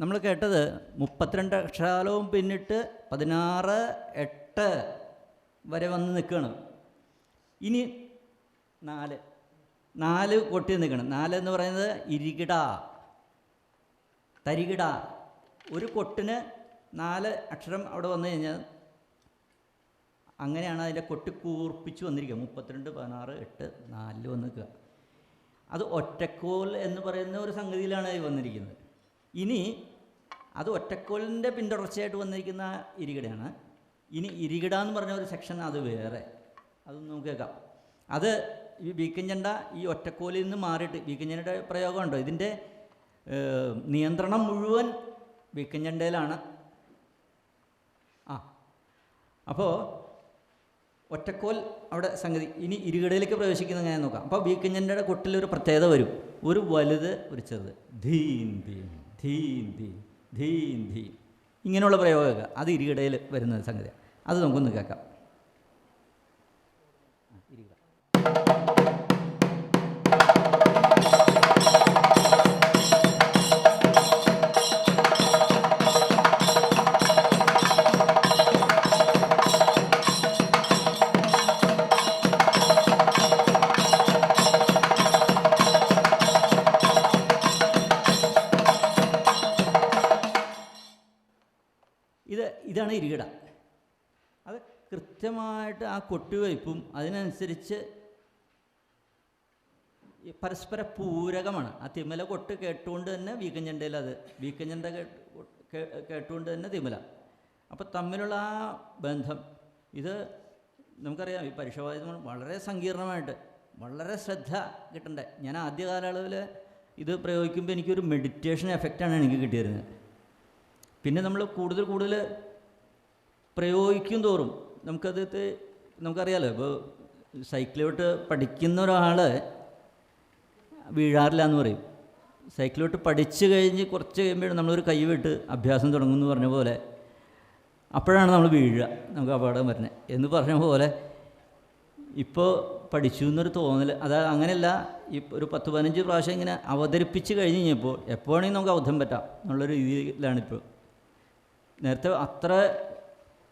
നമ്മൾ കേട്ടത് 32 അക്ഷരകാലവും പിന്നിട്ട് 16-8 വരെ വന്ന് നിൽക്കുകയാണ്. ഇനി 4 കൊട്ടി നിൽക്കണം. 4 എന്ന് പറയുന്നത് ഇരികിട, തരികിട. ഒരു കൊട്ടിന് 4 അക്ഷരം അവിടെ വന്നു കഴിഞ്ഞാൽ അങ്ങനെയാണ് അതിൻ്റെ കൊട്ടി കൂർപ്പിച്ച് വന്നിരിക്കുക. 32, 16, 8, 4 വന്ന് നിൽക്കുക. അത് ഒറ്റക്കോൽ എന്ന് പറയുന്ന ഒരു സംഗതിയിലാണ് ഇത് വന്നിരിക്കുന്നത്. ഇനി അത് ഒറ്റക്കോലിൻ്റെ പിന്തുടർച്ചയായിട്ട് വന്നിരിക്കുന്ന ഇരികിടയാണ്. ഇനി ഇരികിട എന്ന് പറഞ്ഞ ഒരു സെക്ഷൻ അത് വേറെ, അതൊന്നും നമുക്ക് കേൾക്കാം. അത് ഈ വീക്കഞ്ചണ്ട ഈ ഒറ്റക്കോലിൽ നിന്ന് മാറിയിട്ട് വീക്കഞ്ചണ്ടയുടെ പ്രയോഗമുണ്ടോ, ഇതിൻ്റെ നിയന്ത്രണം മുഴുവൻ വീക്കഞ്ചണ്ടയിലാണ്. അപ്പോൾ ഒറ്റക്കോൽ അവിടെ സംഗതി. ഇനി ഇരുകിടയിലേക്ക് പ്രവേശിക്കുന്നത് എങ്ങനെ നോക്കാം. അപ്പോൾ വീക്കഞ്ചണ്ടയുടെ കൊട്ടിലൊരു പ്രത്യേകത വരും. ഒരു വലുത്, ഒരു ചെറുത്. ധീൻ ധീൻ ധീൻ ധീൻ ധീൻ ധീൻ, ഇങ്ങനെയുള്ള പ്രയോഗമൊക്കെ അത് ഇരുകിടയിൽ വരുന്ന സംഗതിയാണ്. അത് നമുക്കൊന്ന് കേൾക്കാം. ഇതാണ് ഇരികിട. അത് കൃത്യമായിട്ട് ആ കൊട്ടിവയ്പ്പും അതിനനുസരിച്ച് പരസ്പര പൂരകമാണ്. ആ തിമല കൊട്ട് കേട്ടുകൊണ്ട് തന്നെ വീക്കഞ്ചണ്ടയിൽ, അത് വീക്കഞ്ചണ്ട കേട്ടുകൊണ്ട് തന്നെ തിമല. അപ്പോൾ തമ്മിലുള്ള ആ ബന്ധം, ഇത് നമുക്കറിയാം. ഈ പരീക്ഷാവാദ്യം വളരെ സങ്കീർണമായിട്ട് വളരെ ശ്രദ്ധ കിട്ടണ്ടേ. ഞാൻ ആദ്യ കാലയളവിൽ ഇത് പ്രയോഗിക്കുമ്പോൾ എനിക്കൊരു മെഡിറ്റേഷൻ എഫക്റ്റാണ് എനിക്ക് കിട്ടിയിരുന്നത്. പിന്നെ നമ്മൾ കൂടുതൽ പ്രയോഗിക്കും തോറും നമുക്കറിയാലോ. ഇപ്പോൾ സൈക്കിളോട്ട് പഠിക്കുന്ന ഒരാൾ വീഴാറില്ല എന്ന് പറയും. സൈക്കിളോട്ട് പഠിച്ചു കഴിഞ്ഞ് കുറച്ച് കഴിയുമ്പോഴും നമ്മളൊരു കൈ വിട്ട് അഭ്യാസം തുടങ്ങുമെന്ന് പറഞ്ഞ പോലെ അപ്പോഴാണ് നമ്മൾ വീഴുക, നമുക്ക് അപകടം വരുന്നത് എന്ന് പറഞ്ഞ പോലെ ഇപ്പോൾ പഠിച്ചു എന്നൊരു തോന്നൽ. അങ്ങനെയല്ല, ഈ ഒരു 10-15 പ്രാവശ്യം ഇങ്ങനെ അവതരിപ്പിച്ച് കഴിഞ്ഞ് കഴിഞ്ഞപ്പോൾ എപ്പോഴാണെങ്കിൽ നമുക്ക് അബദ്ധം പറ്റാം എന്നുള്ളൊരു രീതിയിലാണിപ്പോൾ. നേരത്തെ അത്ര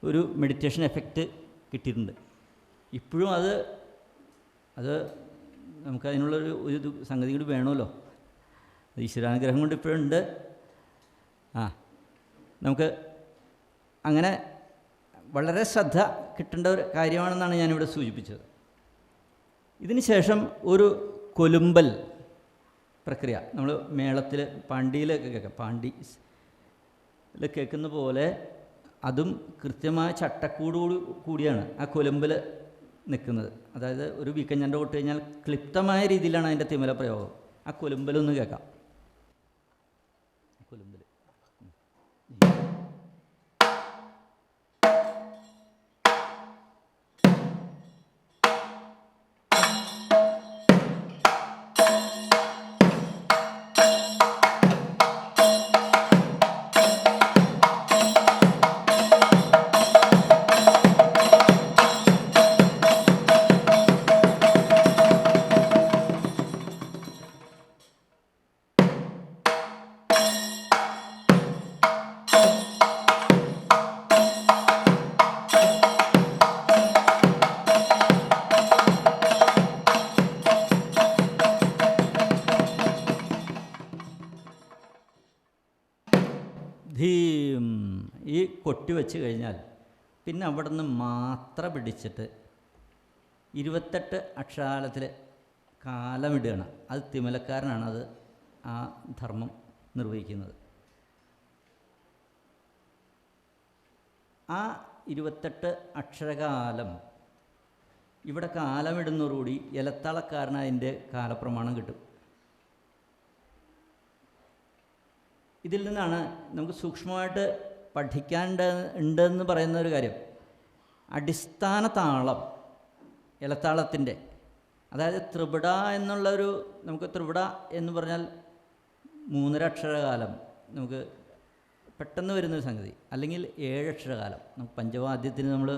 ഒരു മെഡിറ്റേഷൻ എഫക്റ്റ് കിട്ടിയിട്ടുണ്ട്. ഇപ്പോഴും അത് നമുക്കതിനുള്ളൊരു ഒരു സംഗതി കൂടി വേണമല്ലോ. ഈശ്വരാനുഗ്രഹം കൊണ്ട് ഇപ്പോഴുണ്ട്. നമുക്ക് അങ്ങനെ വളരെ ശ്രദ്ധ കിട്ടേണ്ട ഒരു കാര്യമാണെന്നാണ് ഞാനിവിടെ സൂചിപ്പിച്ചത്. ഇതിന് ശേഷം ഒരു കൊലുമ്പൽ പ്രക്രിയ നമ്മൾ മേളത്തിൽ പാണ്ടിയിലൊക്കെ കേൾക്കാം. പാണ്ടിയിൽ കേൾക്കുന്ന പോലെ അതും കൃത്യമായ കൂടിയാണ് ആ കൊലുമ്പൽ നിൽക്കുന്നത്. അതായത് ഒരു വീക്കഞ്ചണ്ട കൊട്ട് കഴിഞ്ഞാൽ ക്ലിപ്തമായ രീതിയിലാണ് അതിൻ്റെ തിമല പ്രയോഗം. ആ കൊലുമ്പലൊന്ന് കേൾക്കാം. കൊലുമ്പൽ ധീം ഈ കൊട്ടി വെച്ച് കഴിഞ്ഞാൽ പിന്നെ അവിടെ നിന്ന് മാത്രം പിടിച്ചിട്ട് 28 അക്ഷരാലത്തിൽ കാലമിടുകയാണ്. അത് തിമലക്കാരനാണ് അത് ആ ധർമ്മം നിർവഹിക്കുന്നത്. ആ 28 അക്ഷരകാലം ഇവിടെ കാലമിടുന്നതോടുകൂടി ഇലത്താളക്കാരന് അതിൻ്റെ കാലപ്രമാണം കിട്ടും. ഇതിൽ നിന്നാണ് നമുക്ക് സൂക്ഷ്മമായിട്ട് പഠിക്കാനുണ്ടെന്ന് പറയുന്ന ഒരു കാര്യം. അടിസ്ഥാന താളം ഇലത്താളത്തിൻ്റെ, അതായത് ത്രിപിട എന്നുള്ളൊരു, നമുക്ക് ത്രിപിട എന്ന് പറഞ്ഞാൽ 3.5 അക്ഷരകാലം നമുക്ക് പെട്ടെന്ന് വരുന്നൊരു സംഗതി, അല്ലെങ്കിൽ 7 അക്ഷരകാലം. നമുക്ക് പഞ്ചവാദ്യത്തിന് നമ്മൾ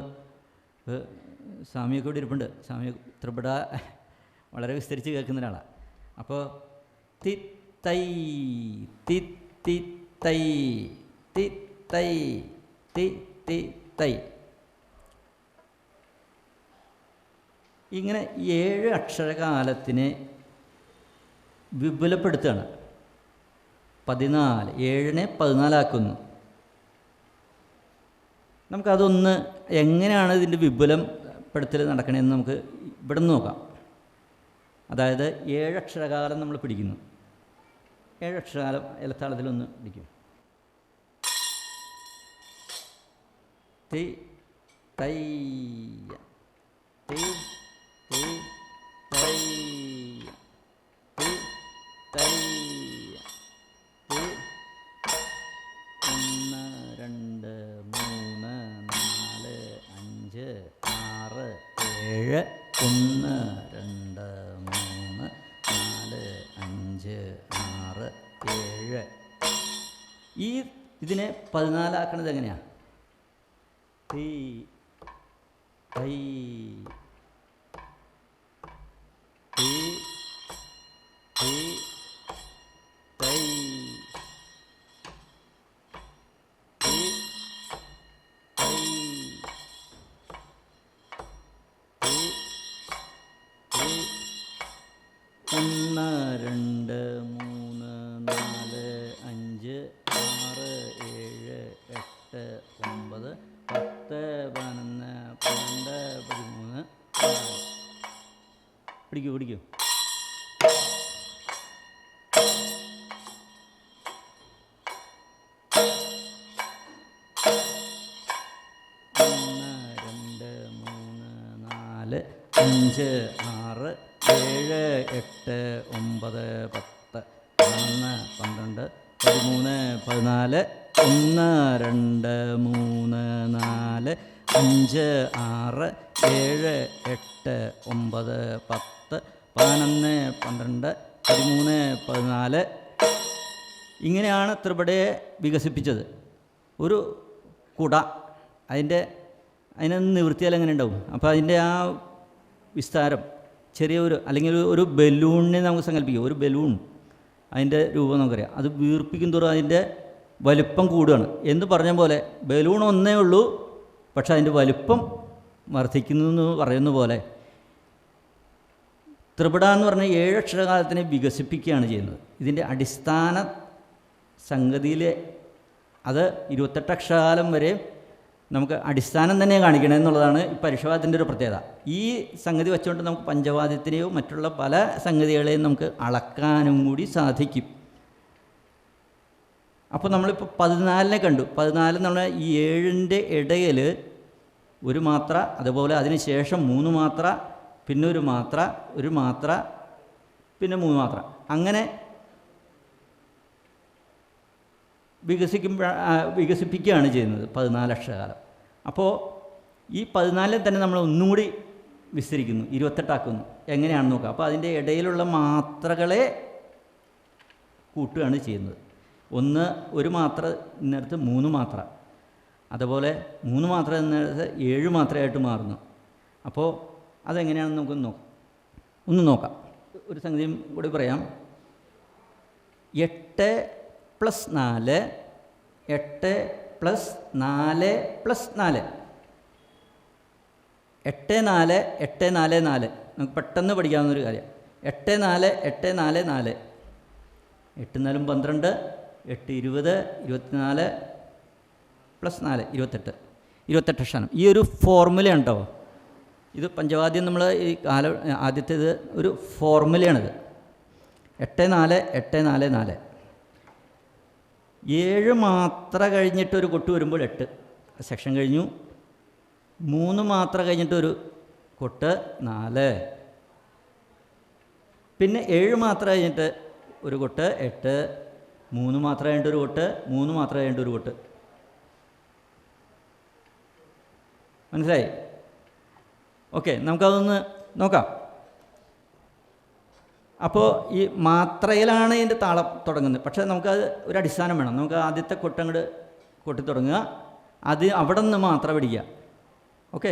സ്വാമിയൊക്കെ ഇവിടെ ഇരിപ്പുണ്ട്. സ്വാമി ത്രിപിട വളരെ വിസ്തരിച്ച് കേൾക്കുന്ന ഒരാളാണ്. അപ്പോൾ തി തൈ തി തി തൈ തി തൈ തി തി തൈ. ഇങ്ങനെ 7 അക്ഷരകാലത്തിനെ വിപുലപ്പെടുത്തുകയാണ്. 14, 7നെ 14 നമുക്കതൊന്ന് എങ്ങനെയാണ് ഇതിൻ്റെ വിപുലപ്പെടുത്തൽ നടക്കണമെന്ന് നമുക്ക് ഇവിടെ നിന്ന് നോക്കാം. അതായത് 7 അക്ഷരകാലം നമ്മൾ പിടിക്കുന്നു. 7 അക്ഷരകാലം ഇലത്താളത്തിലൊന്ന് പിടിക്കും. തി തൈ തി തി തൈ തി തൈ തി 1 2 3 4 5 6 7 1 2 3 4 5 6 7. ഇതിനെ 14 ആക്കണത് എങ്ങനെയാണ്? തി തൈ തി തി തൈ തി തൈ തി തി 1 2 3 4 5 6 7 8 9 10 11 12 13 പിടിക്കൂ പിടിക്കൂ. ഒന്ന് രണ്ട് മൂന്ന് നാല് അഞ്ച് ആറ് ഏഴ് എട്ട് ഒമ്പത് 10 11 12 13 14 1 2 3 4 5 6 7 8 9 10 11 12 13 14. ഇങ്ങനെയാണ് ത്രിപുടയെ വികസിപ്പിച്ചത്. ഒരു കുട അതിനെ നിവൃത്തിയാൽ എങ്ങനെ ഉണ്ടാവും? അപ്പോൾ അതിൻ്റെ ആ വിസ്താരം ചെറിയൊരു അല്ലെങ്കിൽ ഒരു ബലൂണിനെ നമുക്ക് സങ്കല്പിക്കാം. ഒരു ബലൂൺ അതിൻ്റെ രൂപം നമുക്കറിയാം. അത് വീർപ്പിക്കും തോറും അതിൻ്റെ വലിപ്പം കൂടുകയാണ് എന്ന് പറഞ്ഞ പോലെ ബലൂൺ ഒന്നേ ഉള്ളൂ, പക്ഷെ അതിൻ്റെ വലിപ്പം വർദ്ധിക്കുന്നു എന്ന് പറയുന്ന പോലെ ത്രിപുട എന്ന് പറഞ്ഞാൽ 7 അക്ഷരകാലത്തിനെ വികസിപ്പിക്കുകയാണ് ചെയ്യുന്നത്. ഇതിൻ്റെ അടിസ്ഥാന സംഗതിയിൽ അത് 28 അക്ഷരകാലം വരെ നമുക്ക് അടിസ്ഥാനം തന്നെ കാണിക്കണം എന്നുള്ളതാണ് ഈ പരിഷവാദത്തിൻ്റെ ഒരു പ്രത്യേകത. ഈ സംഗതി വെച്ചുകൊണ്ട് നമുക്ക് പഞ്ചവാദ്യത്തിനെയോ മറ്റുള്ള പല സംഗതികളെയും നമുക്ക് അളക്കാനും കൂടി സാധിക്കും. അപ്പോൾ നമ്മളിപ്പോൾ 14നെ കണ്ടു. 14 എന്ന് പറഞ്ഞാൽ ഈ 7ൻ്റെ ഇടയിൽ ഒരു മാത്ര, അതുപോലെ അതിന് ശേഷം 3 മാത്ര, പിന്നെ ഒരു മാത്ര, പിന്നെ 3 മാത്ര, അങ്ങനെ വികസിപ്പിക്കുകയാണ് ചെയ്യുന്നത് 14 അക്ഷരകാലം. അപ്പോൾ ഈ 14 തന്നെ നമ്മൾ ഒന്നും കൂടി വിസ്തരിക്കുന്നു, 28 ആക്കുന്നു. എങ്ങനെയാണെന്ന് നോക്കാം. അപ്പോൾ അതിൻ്റെ ഇടയിലുള്ള മാത്രകളെ കൂട്ടുകയാണ് ചെയ്യുന്നത്. ഒരു മാത്ര എന്നിടത്ത് 3 മാത്ര, അതുപോലെ 3 മാത്ര എന്നിടത്ത് 7 മാത്രയായിട്ട് മാറുന്നു. അപ്പോൾ അതെങ്ങനെയാണെന്ന് നമുക്കൊന്ന് നോക്കാം. ഒരു സംഗതിയും കൂടി പറയാം. 8 + 4 8 + 4 + 4 8 4 8 4 4. നമുക്ക് പെട്ടെന്ന് പഠിക്കാവുന്നൊരു കാര്യം. 8 4 8 4 4 8 4 12 8 20 24 + 4 28 അക്ഷരം. ഈ ഒരു ഫോർമുല ഉണ്ടോ? ഇത് പഞ്ചവാദ്യം നമ്മൾ ഈ ആദ്യത്തേത് ഒരു ഫോർമുലയാണിത്. 8 4 8 4 4. 7 മാത്ര കഴിഞ്ഞിട്ട് ഒരു കൊട്ട് വരുമ്പോൾ 8 സെക്ഷൻ കഴിഞ്ഞു. 3 മാത്ര കഴിഞ്ഞിട്ടൊരു കൊട്ട് 4. പിന്നെ 7 മാത്ര കഴിഞ്ഞിട്ട് ഒരു കൊട്ട് 8. 3 മാത്ര കഴിഞ്ഞിട്ടൊരു കൊട്ട്, 3 മാത്ര കഴിഞ്ഞിട്ടൊരു കൊട്ട്. മനസ്സിലായി? ഓക്കെ, നമുക്കതൊന്ന് നോക്കാം. അപ്പോൾ ഈ മാത്രയിലാണ് ഇതിൻ്റെ താളം തുടങ്ങുന്നത്. പക്ഷേ നമുക്കത് ഒരു അടിസ്ഥാനം വേണം. നമുക്ക് ആദ്യത്തെ കൊട്ടങ്ങോട്ട് കൊട്ടി തുടങ്ങുക, അത് അവിടെ നിന്ന് മാത്ര പിടിക്കുക. ഓക്കെ,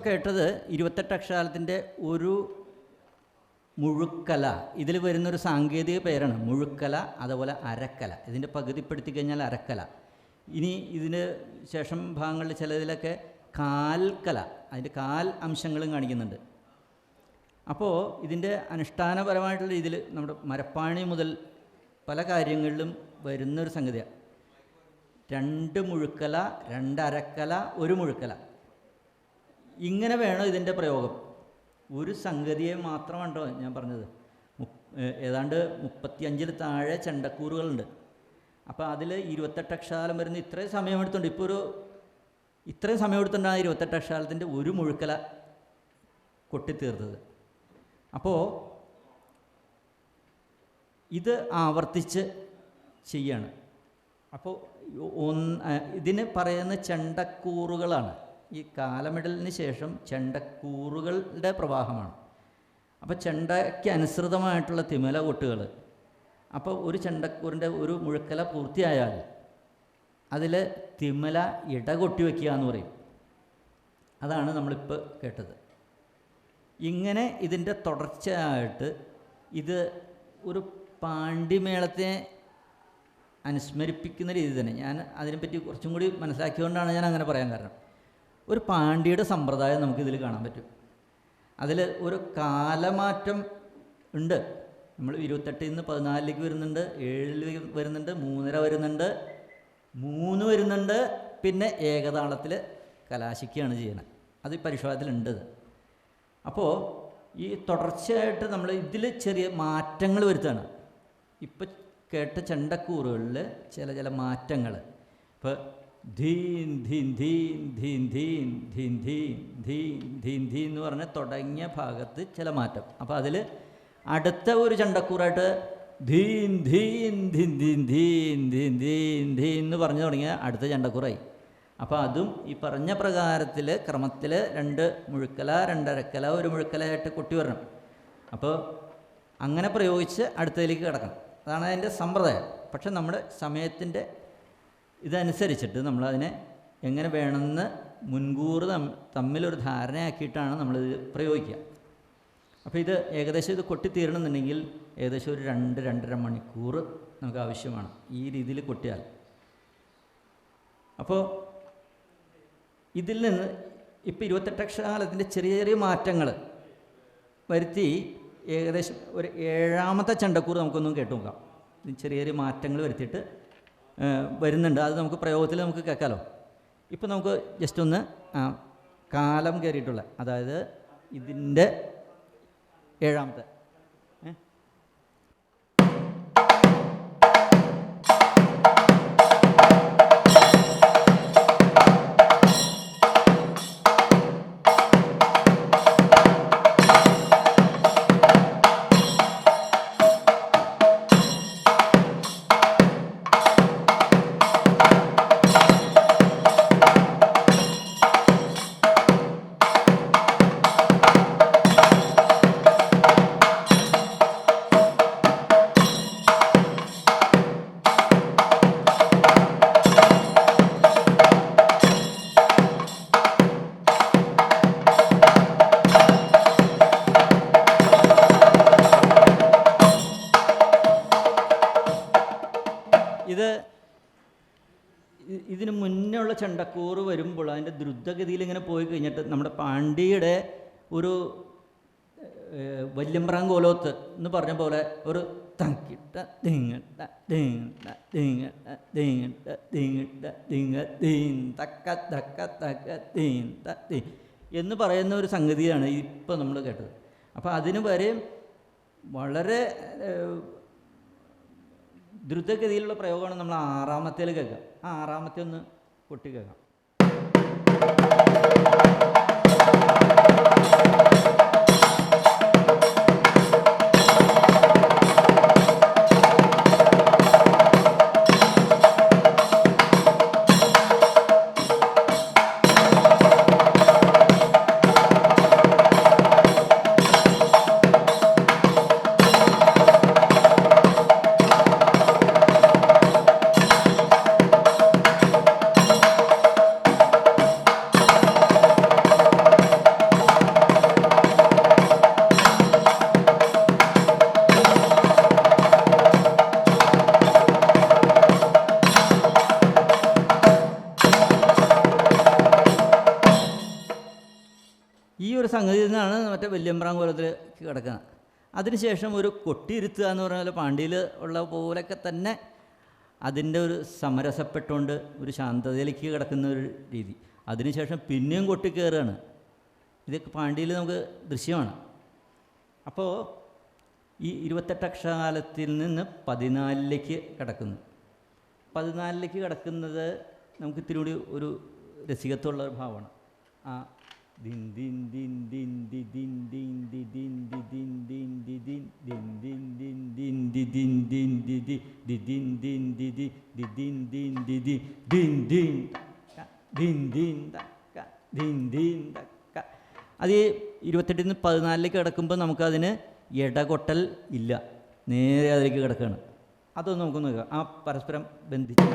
നമ്മളിപ്പോൾ കേട്ടത് 28 അക്ഷരാലത്തിൻ്റെ ഒരു മുഴുക്കല. ഇതിൽ വരുന്നൊരു സാങ്കേതിക പേരാണ് മുഴുക്കല, അതുപോലെ അരക്കല. ഇതിൻ്റെ പകുതിപ്പെടുത്തി കഴിഞ്ഞാൽ അരക്കല. ഇനി ഇതിന് ശേഷം ഭാഗങ്ങളിൽ ചിലതിലൊക്കെ കാൽക്കല, അതിൻ്റെ കാൽ അംശങ്ങളും കാണിക്കുന്നുണ്ട്. അപ്പോൾ ഇതിൻ്റെ അനുഷ്ഠാനപരമായിട്ടുള്ള രീതിയിൽ നമ്മുടെ മരപ്പാണി മുതൽ പല കാര്യങ്ങളിലും വരുന്നൊരു സംഗതിയാണ്. 2 മുഴുക്കല, 2 അരക്കല, 1 മുഴുക്കല. ഇങ്ങനെ വേണം ഇതിൻ്റെ പ്രയോഗം. ഒരു സംഗതിയെ മാത്രമാണോ ഞാൻ പറഞ്ഞത്. ഏതാണ്ട് 35 താഴെ ചെണ്ടക്കൂറുകളുണ്ട്. അപ്പോൾ അതിൽ 28 അക്ഷരാലം വരുന്ന ഇത്രയും സമയമെടുത്തുണ്ട്. ഇപ്പോൾ ഇത്രയും സമയമെടുത്തുകൊണ്ടാണ് 28 അക്ഷരാലത്തിൻ്റെ 1 മുഴുക്കല കൊട്ടിത്തീർത്തത്. അപ്പോൾ ഇത് ആവർത്തിച്ച് ചെയ്യാണ്. അപ്പോൾ ഇതിന് പറയുന്ന ചെണ്ടക്കൂറുകളാണ്. ഈ കാലമിടലിന് ശേഷം ചെണ്ടക്കൂറുകളുടെ പ്രവാഹമാണ്. അപ്പോൾ ചെണ്ടയ്ക്ക് അനുസൃതമായിട്ടുള്ള തിമല കൊട്ടുകൾ. അപ്പോൾ ഒരു ചെണ്ടക്കൂറിൻ്റെ 1 മുഴുക്കല പൂർത്തിയായാൽ അതിൽ തിമല ഇടകൊട്ടി വയ്ക്കുക എന്ന് പറയും. അതാണ് നമ്മളിപ്പോൾ കേട്ടത്. ഇങ്ങനെ ഇതിൻ്റെ തുടർച്ചയായിട്ട് ഇത് ഒരു പാണ്ഡിമേളത്തെ അനുസ്മരിപ്പിക്കുന്ന രീതി തന്നെ. ഞാൻ അതിനെപ്പറ്റി കുറച്ചും കൂടി മനസ്സിലാക്കിയതുകൊണ്ടാണ് ഞാൻ അങ്ങനെ പറയാൻ കാരണം. ഒരു പാണ്ഡിയുടെ സമ്പ്രദായം നമുക്കിതിൽ കാണാൻ പറ്റും. അതിൽ ഒരു കാലമാറ്റം ഉണ്ട്. നമ്മൾ 28 നിന്ന് 14 വരുന്നുണ്ട്, 7 വരുന്നുണ്ട്, 3:30 വരുന്നുണ്ട്, 3 വരുന്നുണ്ട്, പിന്നെ ഏകതാളത്തിൽ കലാശിക്കുകയാണ് ചെയ്യുന്നത്. അത് ഈ പരിശോധനത്തിലുണ്ട്. അപ്പോൾ ഈ തുടർച്ചയായിട്ട് നമ്മൾ ഇതിൽ ചെറിയ മാറ്റങ്ങൾ വരുത്തുകയാണ്. ഇപ്പം കേട്ട ചെണ്ടക്കൂറുകളിൽ ചില മാറ്റങ്ങൾ. ഇപ്പോൾ ധീൻ ധീൻ ധീൻ ധീൻ ധീൻ ധീൻ ധീൻ ധീൻ ധീൻ ധീൻ എന്ന് പറഞ്ഞ് തുടങ്ങിയ ഭാഗത്ത് ചില മാറ്റം. അപ്പോൾ അതിൽ അടുത്ത ഒരു ചെണ്ടക്കൂറായിട്ട് ധീൻ ധീൻ ധീൻ ധീൻ ധീൻ ധീൻ ധീൻ ധീൻ എന്ന് പറഞ്ഞു തുടങ്ങിയ അടുത്ത ചെണ്ടക്കൂറായി. അപ്പോൾ അതും ഈ പറഞ്ഞ പ്രകാരത്തിൽ ക്രമത്തിൽ 2 മുഴുക്കല, 2 അരക്കല, 1 മുഴുക്കലയായിട്ട് കൊട്ടി വരണം. അപ്പോൾ അങ്ങനെ പ്രയോഗിച്ച് അടുത്തതിലേക്ക് കിടക്കണം. അതാണ് അതിൻ്റെ സമ്പ്രദായം. പക്ഷെ നമ്മുടെ സമയത്തിൻ്റെ ഇതനുസരിച്ചിട്ട് നമ്മളതിനെ എങ്ങനെ വേണമെന്ന് മുൻകൂർ തമ്മിലൊരു ധാരണയാക്കിയിട്ടാണ് നമ്മളിത് പ്രയോഗിക്കുക. അപ്പോൾ ഇത് ഏകദേശം ഇത് കൊട്ടിത്തീരണമെന്നുണ്ടെങ്കിൽ ഏകദേശം ഒരു 2-2.5 മണിക്കൂർ നമുക്ക് ആവശ്യമാണ് ഈ രീതിയിൽ കൊട്ടിയാൽ. അപ്പോൾ ഇതിൽ നിന്ന് ഇപ്പോൾ 28 അക്ഷരകാലത്തിൻ്റെ ചെറിയ ചെറിയ മാറ്റങ്ങൾ വരുത്തി ഏകദേശം ഒരു 7ാമത്തെ ചെണ്ടക്കൂർ നമുക്കൊന്നും കേട്ടു നോക്കാം. ചെറിയ ചെറിയ മാറ്റങ്ങൾ വരുത്തിയിട്ട് വരുന്നുണ്ട്. അത് നമുക്ക് പ്രയോഗത്തിൽ നമുക്ക് കേൾക്കാമല്ലോ. ഇപ്പോൾ നമുക്ക് ജസ്റ്റ് ഒന്ന് കാലം കയറിയിട്ടുള്ള, അതായത് ഇതിൻ്റെ 7ാമത്തെ ഇതിന് മുന്നേ ഉള്ള ചെണ്ടക്കൂറ് വരുമ്പോൾ അതിൻ്റെ ദ്രുതഗതിയിൽ ഇങ്ങനെ പോയി കഴിഞ്ഞിട്ട് നമ്മുടെ പാണ്ഡിയുടെ ഒരു വല്യമ്പ്രാൻ കോലോത്ത് എന്ന് പറഞ്ഞ പോലെ ഒരു തക്കിട്ട ദിങ്ങട്ട ദിങ്ങട്ട ദിങ്ങട്ട ദിങ്ങട്ട ദിങ്ങട്ട ദിങ്ങ ദീൻ തക്ക തക്ക തക്ക ദീൻ തീ എന്ന് പറയുന്ന ഒരു സംഗതിയാണ് ഇപ്പോൾ നമ്മൾ കേട്ടത്. അപ്പോൾ അതിന് വരെ വളരെ ദ്രുതഗതിയിലുള്ള പ്രയോഗമാണ് നമ്മൾ 6ാമത്തേൽ കേൾക്കുക. ആ 6ാമത്തെ ഒന്ന് കൊട്ടി കേൾക്കാം. സംഗതി നിന്നാണ് മറ്റേ വല്യമ്പ്രാങ്കോലത്തിൽ കിടക്കുന്നത്. അതിനുശേഷം ഒരു കൊട്ടിയിരുത്തുക എന്ന് പറഞ്ഞാൽ പാണ്ടിയിൽ ഉള്ള പോലൊക്കെ തന്നെ അതിൻ്റെ ഒരു സമരസപ്പെട്ടുകൊണ്ട് ഒരു ശാന്തതയിലേക്ക് കിടക്കുന്ന ഒരു രീതി. അതിനുശേഷം പിന്നെയും കൊട്ടിക്കയറുകയാണ്. ഇതൊക്കെ പാണ്ടിയിൽ നമുക്ക് ദൃശ്യമാണ്. അപ്പോൾ ഈ 28 അക്ഷരകാലത്തിൽ നിന്ന് 14ലേക്ക് കിടക്കുന്നു. 14ലേക്ക് കിടക്കുന്നത് നമുക്ക് ഇത്തിരി കൂടി ഒരു രസികത്വമുള്ള ഒരു ഭാവമാണ്. ആ ദിൻ ദിൻ ദിൻ ദിൻ ദി ദിൻ ദിൻ ദി ദിൻ ദി ദിൻ ദിൻ ദി ദിൻ ദിൻ ദിൻ ദിൻ ദിൻ ദി ദിൻ ദിൻ ദി ദി ദി ദിൻ ദിൻ ദി ദി ദി ദിൻ ദിൻ ദി ദി ദിൻ ദിൻ ദിൻ ദിൻ തക്ക ദിൻ ദിൻ തക്ക. അത് 28 നിന്ന് 14ലേക്ക് കിടക്കുമ്പോൾ നമുക്കതിന് ഇടകൊട്ടൽ ഇല്ല, നേരെ അതിലേക്ക് കിടക്കുകയാണ്. അതൊന്നും നമുക്ക് നോക്കാം, ആ പരസ്പരം ബന്ധിച്ച്.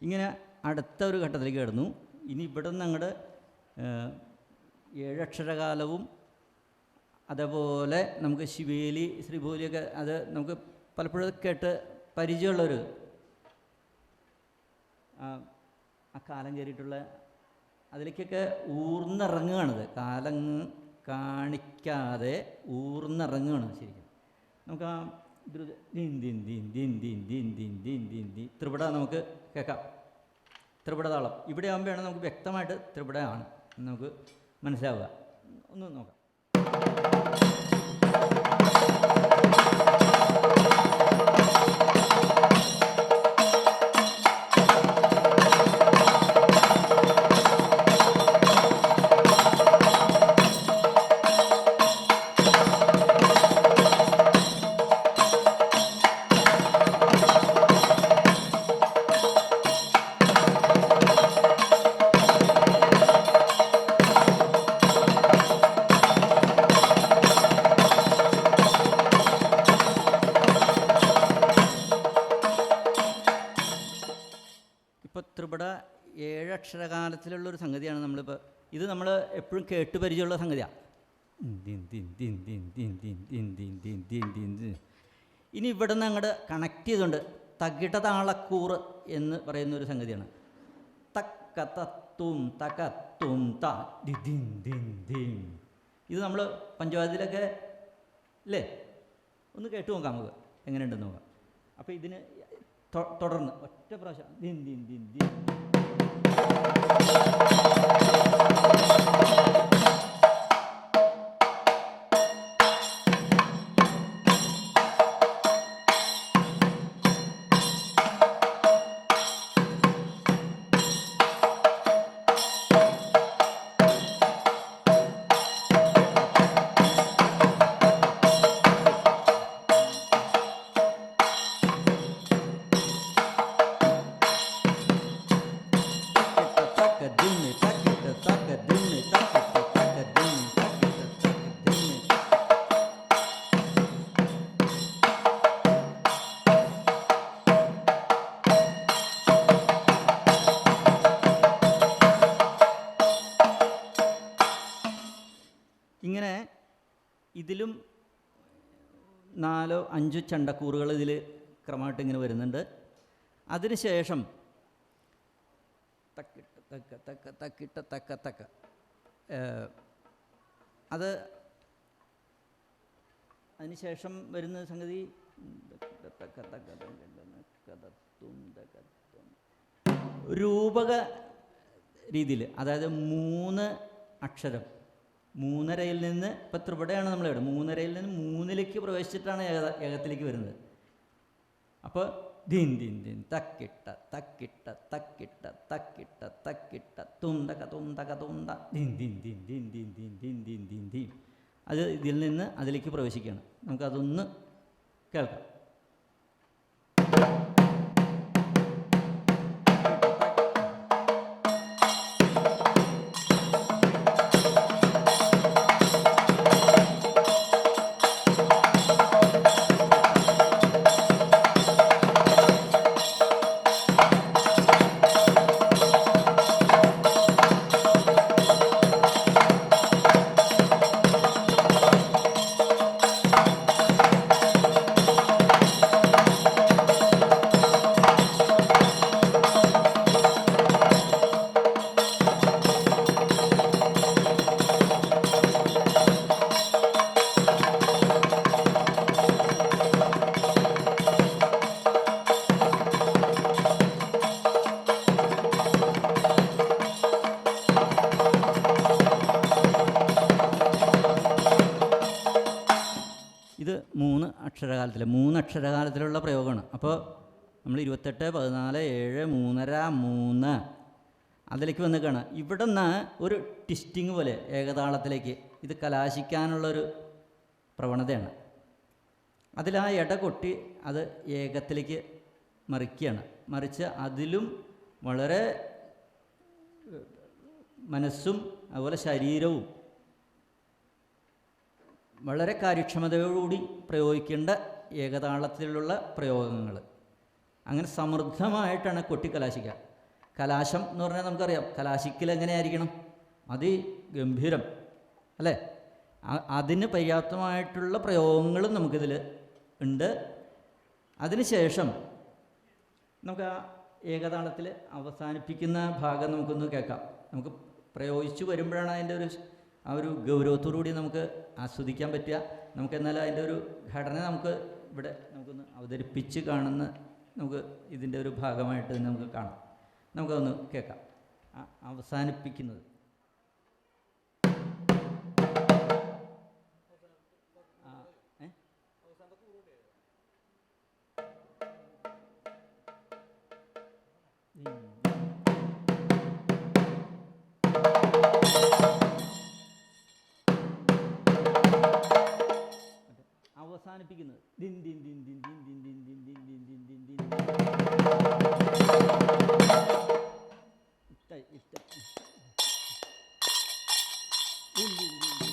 ഇങ്ങനെ അടുത്ത ഒരു ഘട്ടത്തിലേക്ക് കിടന്നു. ഇനി ഇവിടെ നിന്ന് അങ്ങോട്ട് 7 അക്ഷരകാലവും അതേപോലെ നമുക്ക് ശിവേലി ശ്രീഭൂലിയൊക്കെ അത് നമുക്ക് പലപ്പോഴും കേട്ട് പരിചയമുള്ളൊരു ആ കാലം കയറിയിട്ടുള്ള അതിലേക്കൊക്കെ ഊർന്നിറങ്ങുകയാണിത്. കാലം കാണിക്കാതെ ഊർന്നിറങ്ങുകയാണ് ശരിക്കും. നമുക്ക് ആ ദിൻ ദിൻ ദിൻ ദിൻ ദിൻ ദിൻ ദിൻ ദിൻ ദിൻ ദി ത്രിപുട നമുക്ക് കേൾക്കാം. ത്രിപുട താളം ഇവിടെ ആകുമ്പോഴാണ് നമുക്ക് വ്യക്തമായിട്ട് ത്രിപുടയാണ് നമുക്ക് മനസ്സിലാവുക. ഒന്ന് നോക്കാം. ത്രിപുട 7 അക്ഷരകാലത്തിലുള്ളൊരു സംഗതിയാണ് നമ്മളിപ്പോൾ. ഇത് നമ്മൾ എപ്പോഴും കേട്ട് പരിചയമുള്ള സംഗതിയാണ്. ഇനി ഇവിടെ നിന്ന് അങ്ങോട്ട് കണക്ട് ചെയ്തുകൊണ്ട് തകിട താളക്കൂറ് എന്ന് പറയുന്നൊരു സംഗതിയാണ്. തക്ക തത്തും തകത്തും ത ദിൻ ദിൻ ദിൻ. ഇത് നമ്മൾ പഞ്ചവാദ്യത്തിലൊക്കെ അല്ലേ, ഒന്ന് കേട്ട് നോക്കാം നമുക്ക് എങ്ങനെയുണ്ടെന്ന് നോക്കാം. അപ്പോൾ ഇതിന് തുടർന്ന് ഒറ്റ പ്രാവശ്യം ദിൻ ദിൻ ദിൻ ദിൻ. ഇങ്ങനെ ഇതിലും 4-5 ചണ്ടക്കൂറുകൾ ഇതിൽ ക്രമമായിട്ട് ഇങ്ങനെ വരുന്നുണ്ട്. അതിനുശേഷം തക്കിട്ട തക്ക തക്ക തക്കിട്ട തക്ക തക്ക അതിനുശേഷം വരുന്ന സംഗതി രൂപക രീതിയിൽ, അതായത് 3 അക്ഷരം, 3.5-യിൽ നിന്ന്, ഇപ്പം ത്രിപുടയാണ് നമ്മളിവിടെ, 3.5-യിൽ നിന്ന് 3-ലേക്ക് പ്രവേശിച്ചിട്ടാണ് ഏകത്തിലേക്ക് വരുന്നത്. അപ്പോൾ ദിൻ ദിൻ ദിൻ തക്കിട്ട തക്കിട്ട തക്കിട്ട തക്കിട്ട തക്കിട്ട തുന്തക തുന്തക തുന്ത ദിൻ ദിൻ ദിൻ ദിൻ ദിൻ ദിൻ ദിൻ ദിൻ ദിൻ ദിൻ. അത് ഇതിൽ നിന്ന് അതിലേക്ക് പ്രവേശിക്കുകയാണ്. നമുക്കതൊന്ന് കേൾക്കാം. ഇത് 3 അക്ഷരകാലത്തിലുള്ള പ്രയോഗമാണ്. അപ്പോൾ നമ്മൾ 28, 14, 7, 3.5, 3 അതിലേക്ക് വന്നിക്കാണ്. ഇവിടെ നിന്ന് ഒരു ട്വിസ്റ്റിങ് പോലെ ഏകതാളത്തിലേക്ക് ഇത് കലാശിക്കാനുള്ളൊരു പ്രവണതയാണ്. അതിൽ ആ ഇട കൊട്ടി അത് ഏകത്തിലേക്ക് മറിക്കുകയാണ്. മറിച്ച് അതിലും വളരെ മനസ്സും അതുപോലെ ശരീരവും വളരെ കാര്യക്ഷമതയോടുകൂടി പ്രയോഗിക്കേണ്ട ഏകതാളത്തിലുള്ള പ്രയോഗങ്ങൾ. അങ്ങനെ സമൃദ്ധമായിട്ടാണ് കൊട്ടി കലാശിക്കുക. കലാശം എന്ന് പറഞ്ഞാൽ നമുക്കറിയാം, കലാശിക്കൽ എങ്ങനെയായിരിക്കണം? അതിഗംഭീരം അല്ലേ? അതിന് പര്യാപ്തമായിട്ടുള്ള പ്രയോഗങ്ങളും നമുക്കിതിൽ ഉണ്ട്. അതിനുശേഷം നമുക്ക് ആ ഏകതാളത്തിൽ അവസാനിപ്പിക്കുന്ന ഭാഗം നമുക്കൊന്ന് കേൾക്കാം. നമുക്ക് പ്രയോഗിച്ചു വരുമ്പോഴാണ് അതിൻ്റെ ഒരു ഗൗരവത്തോടുകൂടി നമുക്ക് ആസ്വദിക്കാൻ പറ്റുക. നമുക്ക് എന്നാലും അതിൻ്റെ ഒരു ഘടന ഇവിടെ നമുക്കൊന്ന് അവതരിപ്പിച്ച് കാണുന്ന നമുക്ക് ഇതിൻ്റെ ഒരു ഭാഗമായിട്ട് തന്നെ നമുക്ക് കാണാം. നമുക്കതൊന്ന് കേൾക്കാം. അവസാനിപ്പിക്കുന്നത് അവസാനിപ്പിക്കുന്നത് ദിൻ ദിൻ ദിൻ ദിൻ ദിൻ ദിൻ ദിൻ ദിൻ ദിൻ ദിൻ ദിൻ ദിൻ ദിൻ ഇഷ്ട ഇഷ്ട ദിൻ ദിൻ ദിൻ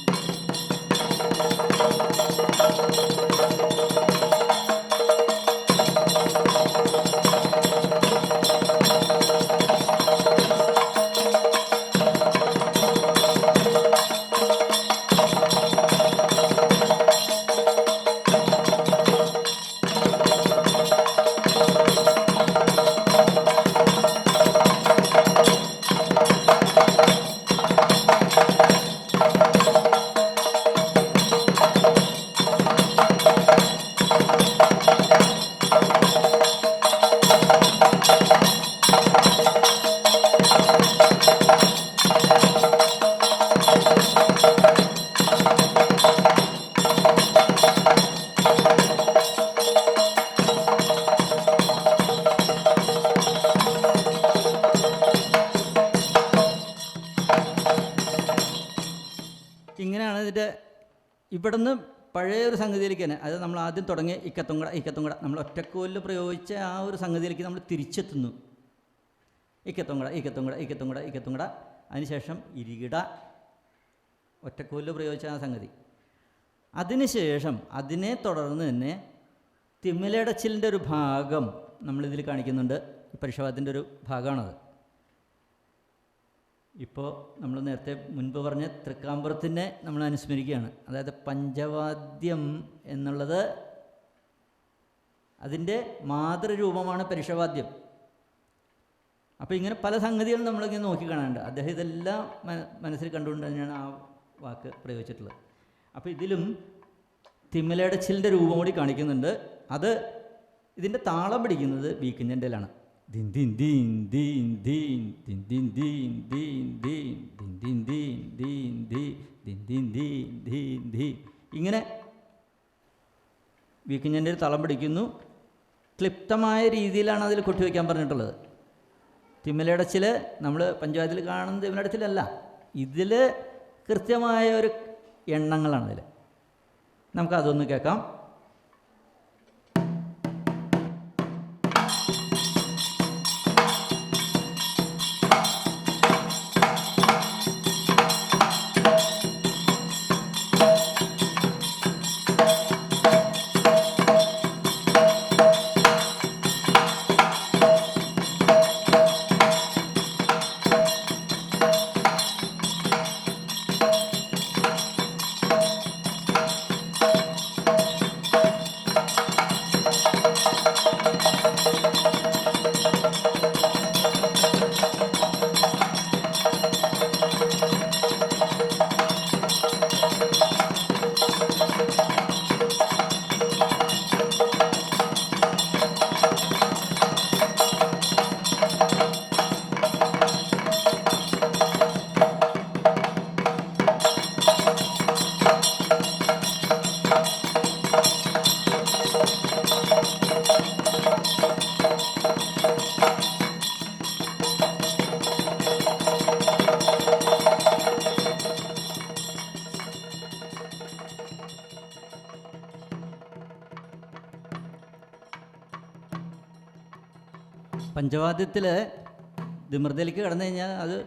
ഇങ്ങനെയാണ് ഇതിൻ്റെ ഇവിടുന്ന് പഴയൊരു സംഗതിയിലേക്ക് തന്നെ, അത് നമ്മൾ ആദ്യം തുടങ്ങിയ ഇക്കത്തുങ്കട നമ്മൾ ഒറ്റക്കോലിൽ പ്രയോഗിച്ച ആ ഒരു സംഗതിയിലേക്ക് നമ്മൾ തിരിച്ചെത്തുന്നു. ഇക്കത്തുങ്കട അതിനുശേഷം ഇരികിട, ഒറ്റക്കോലിൽ പ്രയോഗിച്ച ആ സംഗതി. അതിനുശേഷം അതിനെ തുടർന്ന് തന്നെ തിമിലടച്ചിലിൻ്റെ ഒരു ഭാഗം നമ്മളിതിൽ കാണിക്കുന്നുണ്ട്. ഈ പരിഷവാദത്തിൻ്റെ ഒരു ഭാഗമാണത്. ഇപ്പോൾ നമ്മൾ നേരത്തെ മുൻപ് പറഞ്ഞ തൃക്കാമ്പുറത്തിനെ നമ്മൾ അനുസ്മരിക്കുകയാണ്. അതായത് പഞ്ചവാദ്യം എന്നുള്ളത് അതിൻ്റെ മാതൃരൂപമാണ് പരിഷവാദ്യം. അപ്പോൾ ഇങ്ങനെ പല സംഗതികളും നമ്മളിങ്ങനെ നോക്കി കാണാനുണ്ട്. അദ്ദേഹം ഇതെല്ലാം മനസ്സിൽ കണ്ടുകൊണ്ട് തന്നെയാണ് ആ വാക്ക് പ്രയോഗിച്ചിട്ടുള്ളത്. അപ്പോൾ ഇതിലും തിമ്മലടച്ചിലിൻ്റെ രൂപം കൂടി കാണിക്കുന്നുണ്ട്. അത് ഇതിൻ്റെ താളം പിടിക്കുന്നത് വീക്കിഞ്ഞൻ്റെലാണ്. ദിൻ ദിൻ ദീൻ ദീൻ ദീൻ ദിൻ ദിൻ ദീൻ ദീൻ ദീൻ ദിൻ ദിൻ ദീൻ ദീൻ ദീൻ ദിൻ ദിൻ ദീൻ ദീൻ ദീൻ ഇങ്ങനെ വീക്കിഞ്ഞൻ്റെ തളം പിടിക്കുന്നു. ക്ലിപ്തമായ രീതിയിലാണ് അതിൽ കൊട്ടിവെക്കാൻ പറഞ്ഞിട്ടുള്ളത്. തിമ്മലടച്ചിൽ നമ്മൾ പഞ്ചവാദ്യത്തിൽ കാണുന്ന തിമ്മലടച്ചിലല്ല, ഇതിൽ കൃത്യമായ ഒരു എണ്ണങ്ങളാണ് ഇതിൽ. നമുക്കതൊന്ന് കേൾക്കാം. പഞ്ചവാദ്യത്തിൽ ദ്വിമൃതയിലേക്ക് കടന്നു കഴിഞ്ഞാൽ അത്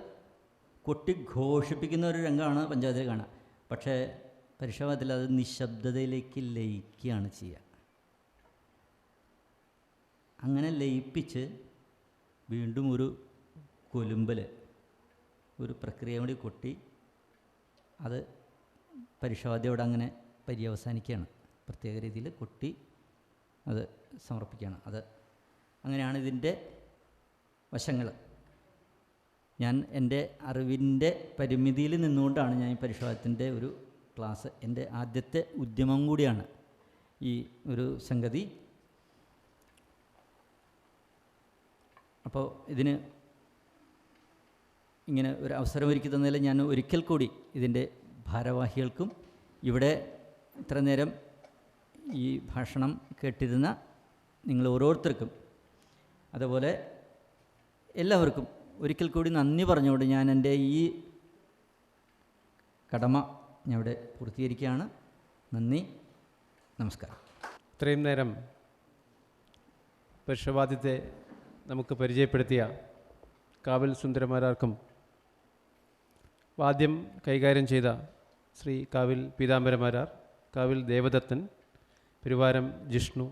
കൊട്ടി ഘോഷിപ്പിക്കുന്ന ഒരു രംഗമാണ് പഞ്ചവാദ്യത്തിൽ കാണുക. പക്ഷേ പരിഷവാദ്യത്തിൽ അത് നിശബ്ദതയിലേക്ക് ലയിക്കുകയാണ് ചെയ്യുക. അങ്ങനെ ലയിപ്പിച്ച് വീണ്ടും ഒരു കൊലുമ്പൽ ഒരു പ്രക്രിയ കൂടി കൊട്ടി അത് പരിഷവാദ്യോടെ അങ്ങനെ പര്യവസാനിക്കുകയാണ്. പ്രത്യേക രീതിയിൽ കൊട്ടി അത് സമർപ്പിക്കുകയാണ്. അത് അങ്ങനെയാണ് ഇതിൻ്റെ വശങ്ങൾ. ഞാൻ എൻ്റെ അറിവിൻ്റെ പരിമിതിയിൽ നിന്നുകൊണ്ടാണ് ഞാൻ ഈ പരിഷവാദ്യത്തിൻ്റെ ഒരു ക്ലാസ്, എൻ്റെ ആദ്യത്തെ ഉദ്യമം കൂടിയാണ് ഈ ഒരു സംഗതി. അപ്പോൾ ഇതിന് ഇങ്ങനെ ഒരു അവസരം ഒരുക്കി തന്നതിൽ ഞാൻ ഒരിക്കൽ കൂടി ഇതിൻ്റെ ഭാരവാഹികൾക്കും ഇവിടെ ഇത്ര നേരം ഈ ഭാഷണം കേട്ടിരുന്ന നിങ്ങൾ ഓരോരുത്തർക്കും അതുപോലെ എല്ലാവർക്കും ഒരിക്കൽ കൂടി നന്ദി പറഞ്ഞുകൊണ്ട് ഞാൻ എൻ്റെ ഈ കടമ ഞാൻ ഇവിടെ പൂർത്തീകരിക്കുകയാണ്. നന്ദി, നമസ്കാരം. ഇത്രയും നേരം പരിഷവാദ്യത്തെ നമുക്ക് പരിചയപ്പെടുത്തിയ കാവിൽ സുന്ദരമാരാർക്കും വാദ്യം കൈകാര്യം ചെയ്ത ശ്രീ കാവിൽ പീതാംബരമാരാർ, കാവിൽ ദേവദത്തൻ, പെരുവാരം ജിഷ്ണു,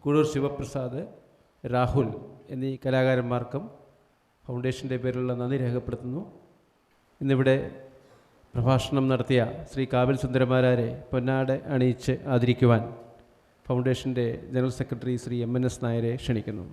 കൂടൂർ ശിവപ്രസാദ്, രാഹുൽ എന്നീ കലാകാരന്മാർക്കും ഫൗണ്ടേഷൻ്റെ പേരിലുള്ള നന്ദി രേഖപ്പെടുത്തുന്നു. ഇന്നിവിടെ പ്രഭാഷണം നടത്തിയ ശ്രീ കാവിൽ സുന്ദരമാരാരെ പൊന്നാട അണിയിച്ച് ആദരിക്കുവാൻ ഫൗണ്ടേഷൻ്റെ ജനറൽ സെക്രട്ടറി ശ്രീ MNS നായരെ ക്ഷണിക്കുന്നു.